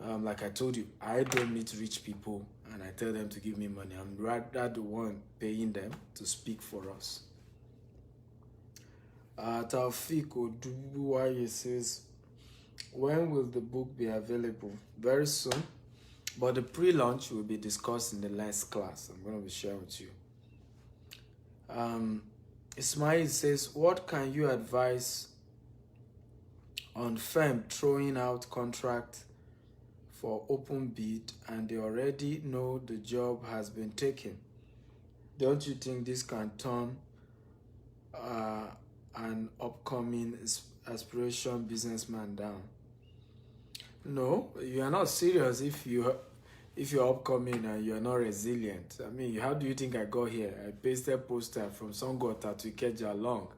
like I told you, I don't meet rich people and I tell them to give me money. I'm rather the one paying them to speak for us. Taufik Odubuwaye says, when will the book be available? Very soon. But the pre-launch will be discussed in the next class. I'm going to be sharing with you. Ismail says, what can you advise on firm throwing out contract for open bid and they already know the job has been taken? Don't you think this can turn an upcoming aspiration businessman down? No, you are not serious if you're upcoming and you're not resilient. I mean, how do you think I got here? I pasted poster from Songota to Ikeja long.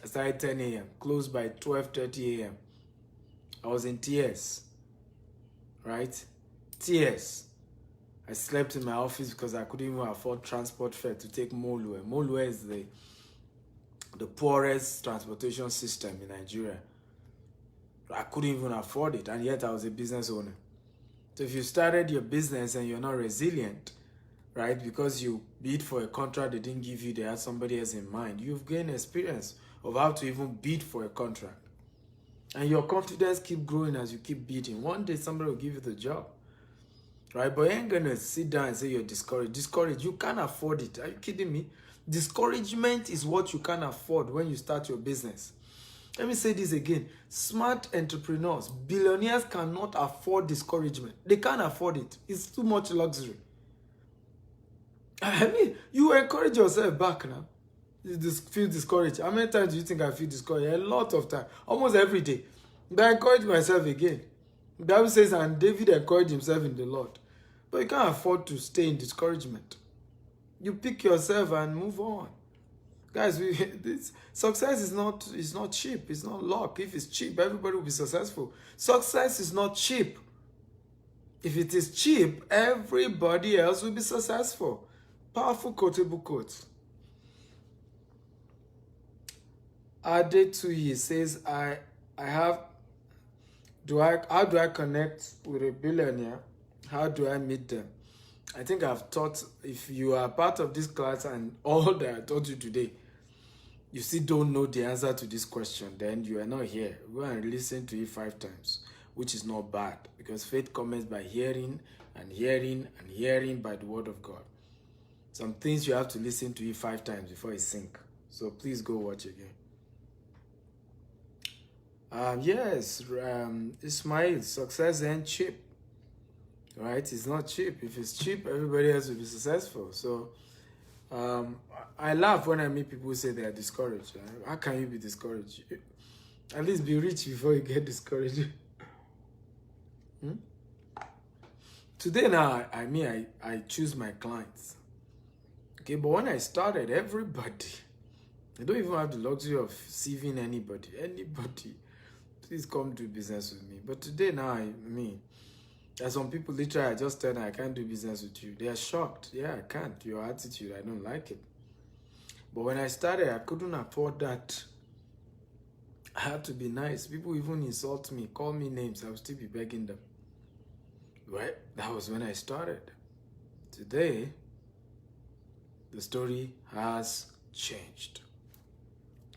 I started 10 a.m., closed by 12:30 a.m. I was in tears, right? Tears. I slept in my office because I couldn't even afford transport fare to take Molue. Molue is the poorest transportation system in Nigeria. I couldn't even afford it, and yet I was a business owner. So if you started your business and you're not resilient, right, because you bid for a contract they didn't give you, they had somebody else in mind, you've gained experience of how to even bid for a contract. And your confidence keep growing as you keep bidding. One day somebody will give you the job, right? But you ain't going to sit down and say you're discouraged. Discouraged, you can't afford it. Are you kidding me? Discouragement is what you can't afford when you start your business. Let me say this again. Smart entrepreneurs, billionaires cannot afford discouragement. They can't afford it. It's too much luxury. I mean, you encourage yourself back now. You just feel discouraged. How many times do you think I feel discouraged? A lot of time. Almost every day. But I encourage myself again. The Bible says, and David encouraged himself in the Lord. But you can't afford to stay in discouragement. You pick yourself and move on. Guys, success is not cheap. It's not luck. If it's cheap, everybody will be successful. Success is not cheap. If it is cheap, everybody else will be successful. Powerful quotable quote. Adetuyi says, how do I connect with a billionaire? How do I meet them? I think I've taught, if you are part of this class and all that I taught you today, you still don't know the answer to this question, then you are not here. Go and listen to it 5 times, which is not bad, because faith comes by hearing and hearing and hearing by the word of God. Some things you have to listen to it 5 times before it sink. So please go watch again. Yes, Ismail, success ain't cheap. Right? It's not cheap. If it's cheap, everybody else will be successful. So I laugh when I meet people who say they are discouraged. How can you be discouraged? At least be rich before you get discouraged. Today now, I choose my clients. Okay, but when I started, everybody, I don't even have the luxury of sieving anybody. Please come do business with me. But today now, there's some people literally I just tell them I can't do business with you. They are shocked. Yeah, I can't. Your attitude, I don't like it. But when I started, I couldn't afford that. I had to be nice. People even insult me, call me names. I would still be begging them. Right? That was when I started. Today, the story has changed.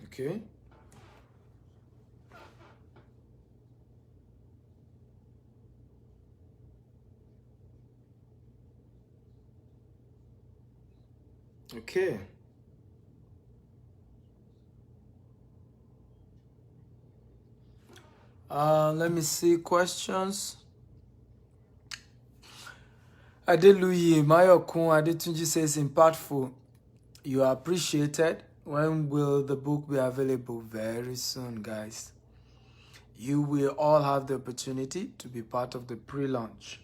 Okay? Okay. Let me see questions. Adeluyi Mayokun Adetunji says, impactful. You are appreciated. When will the book be available? Very soon, guys. You will all have the opportunity to be part of the pre-launch.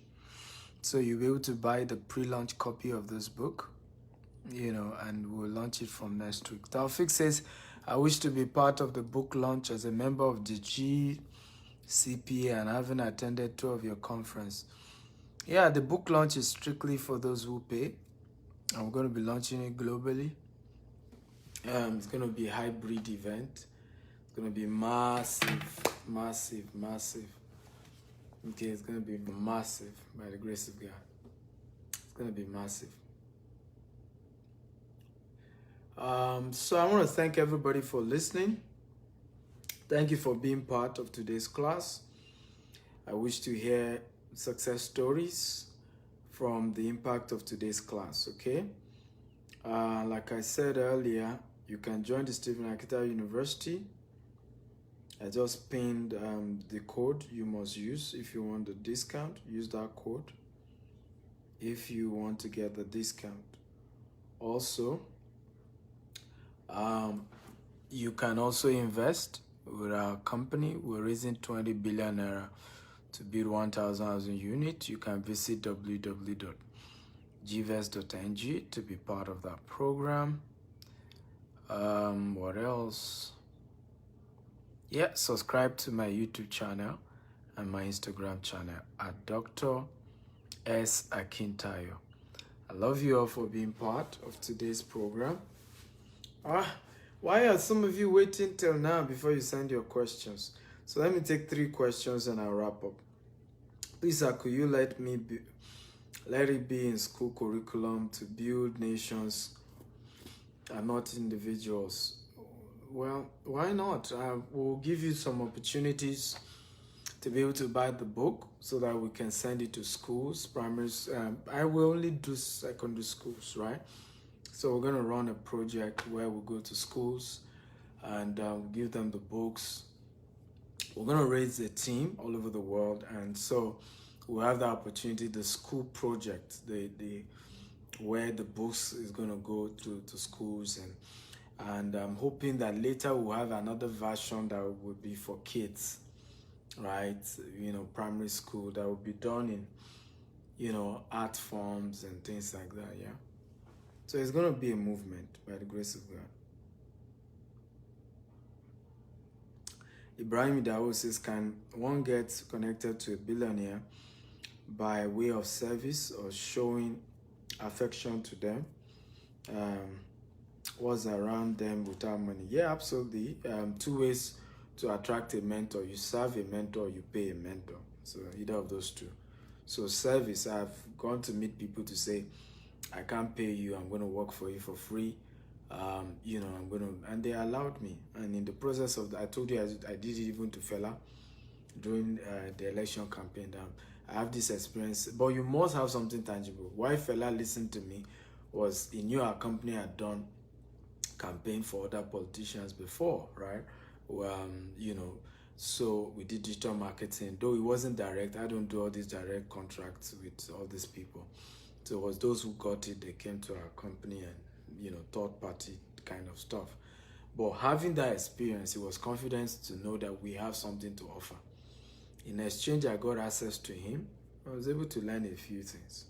So you'll be able to buy the pre-launch copy of this book, and we'll launch it from next week. Taufik says, I wish to be part of the book launch as a member of the GCPA and having attended 2 of your conference. Yeah, the book launch is strictly for those who pay. I'm going to be launching it globally. It's going to be a hybrid event. It's going to be massive, massive, massive. Okay, it's going to be massive by the grace of God. It's going to be massive. So I want to thank everybody for listening. Thank you for being part of today's class. I wish to hear success stories from the impact of today's class, okay? Like I said earlier, you can join the Stephen Akita University. I just pinned the code you must use if you want the discount. Use that code if you want to get the discount. Also, you can also invest with our company. We're raising 20 billion naira to build 1,000 housing units. You can visit www.gvest.ng to be part of that program. What else? Yeah, subscribe to my YouTube channel and my Instagram channel at Dr. S. Akintayo. I love you all for being part of today's program. Why are some of you waiting till now before you send your questions? So let me take 3 questions and I'll wrap up. Please, sir, could you let it be in school curriculum to build nations and not individuals? Well, why not? We'll give you some opportunities to be able to buy the book so that we can send it to schools, primaries. I will only do secondary schools, right? So we're going to run a project where we go to schools and give them the books. We're going to raise a team all over the world, and so we'll have the opportunity, the school project, where the books is going to go to schools, and I'm hoping that later we'll have another version that will be for kids, right? Primary school, that will be done in, art forms and things like that, yeah? So it's going to be a movement by the grace of God. Ibrahim Dawo says, can one get connected to a billionaire by way of service or showing affection to them? What's around them without money? Yeah, absolutely. 2 ways to attract a mentor. You serve a mentor, you pay a mentor. So either of those 2. So service, I've gone to meet people to say, I can't pay you, I'm going to work for you for free. And they allowed me. And in the process of that, I told you I did it even to Fela during the election campaign. I have this experience, but you must have something tangible. Why Fela listened to me was he knew our company had done campaign for other politicians before, right? So we did digital marketing. Though it wasn't direct, I don't do all these direct contracts with all these people. So it was those who got it, they came to our company and, third party kind of stuff. But having that experience, it was confidence to know that we have something to offer. In exchange, I got access to him. I was able to learn a few things.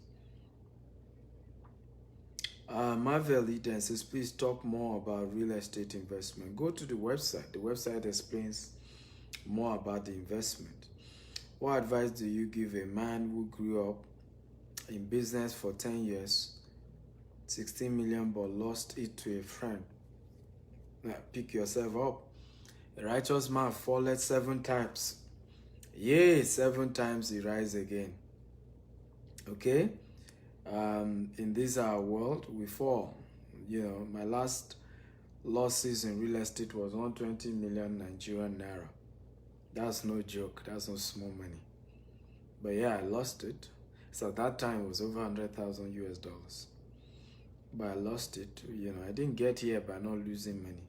Marvel then says, please talk more about real estate investment. Go to the website. The website explains more about the investment. What advice do you give a man who grew up in business for 10 years, 16 million, but lost it to a friend? Pick yourself up. A righteous man falleth 7 times. Yea, 7 times he rise again. Okay? In this our world, we fall. My last losses in real estate was 120 million Nigerian naira. That's no joke. That's no small money. But yeah, I lost it. So at that time, it was over 100,000 US dollars. But I lost it. I didn't get here by not losing money.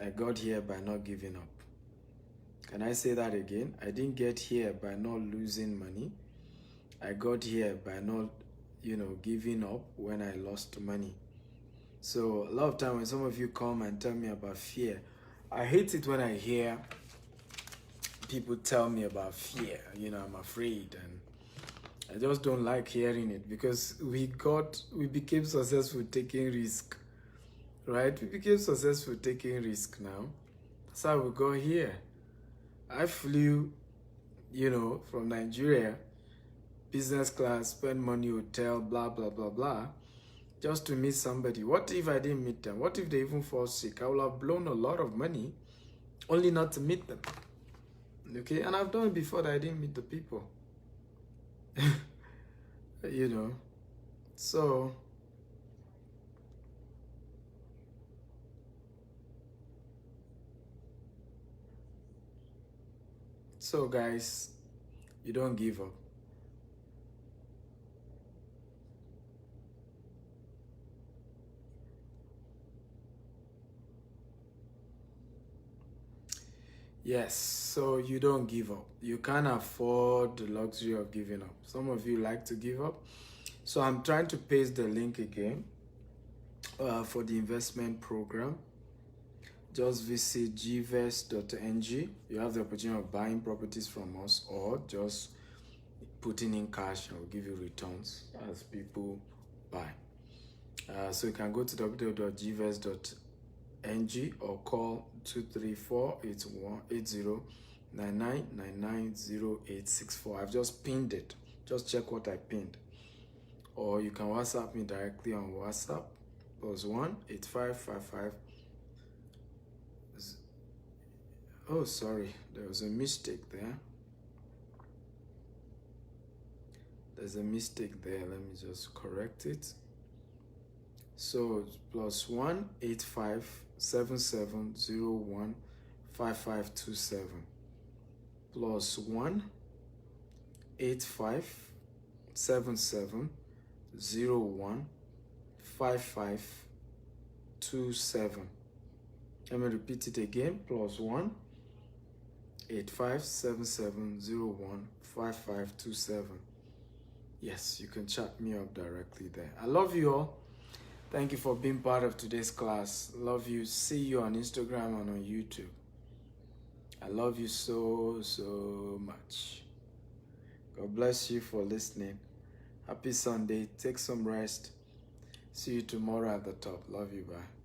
I got here by not giving up. Can I say that again? I didn't get here by not losing money. I got here by not, giving up when I lost money. So a lot of time when some of you come and tell me about fear, I hate it when I hear people tell me about fear. I'm afraid, and I just don't like hearing it, because we became successful taking risk, right? We became successful taking risk now. That's how we got here. I flew, from Nigeria, business class, spend money, hotel, blah, blah, blah, blah, just to meet somebody. What if I didn't meet them? What if they even fall sick? I will have blown a lot of money only not to meet them. Okay, and I've done it before that I didn't meet the people. You know, so guys, you don't give up. Yes, so you don't give up. You can't afford the luxury of giving up. Some of you like to give up. So I'm trying to paste the link again for the investment program. Just visit gvest.ng. You have the opportunity of buying properties from us, or just putting in cash and we'll give you returns as people buy. So you can go to www.gvest.ng or call 234-8099-990864. I've just pinned it. Just check what I pinned. Or you can WhatsApp me directly on WhatsApp +1 8555. Oh, sorry, there was a mistake there. There's a mistake there. Let me just correct it. So +1 857701 5527 +1 857701 5527. Let me repeat it again. +1 857701 5527. Yes, you can chat me up directly there. I love you all. Thank you for being part of today's class. Love you. See you on Instagram and on YouTube. I love you so, so much. God bless you for listening. Happy Sunday. Take some rest. See you tomorrow at the top. Love you. Bye.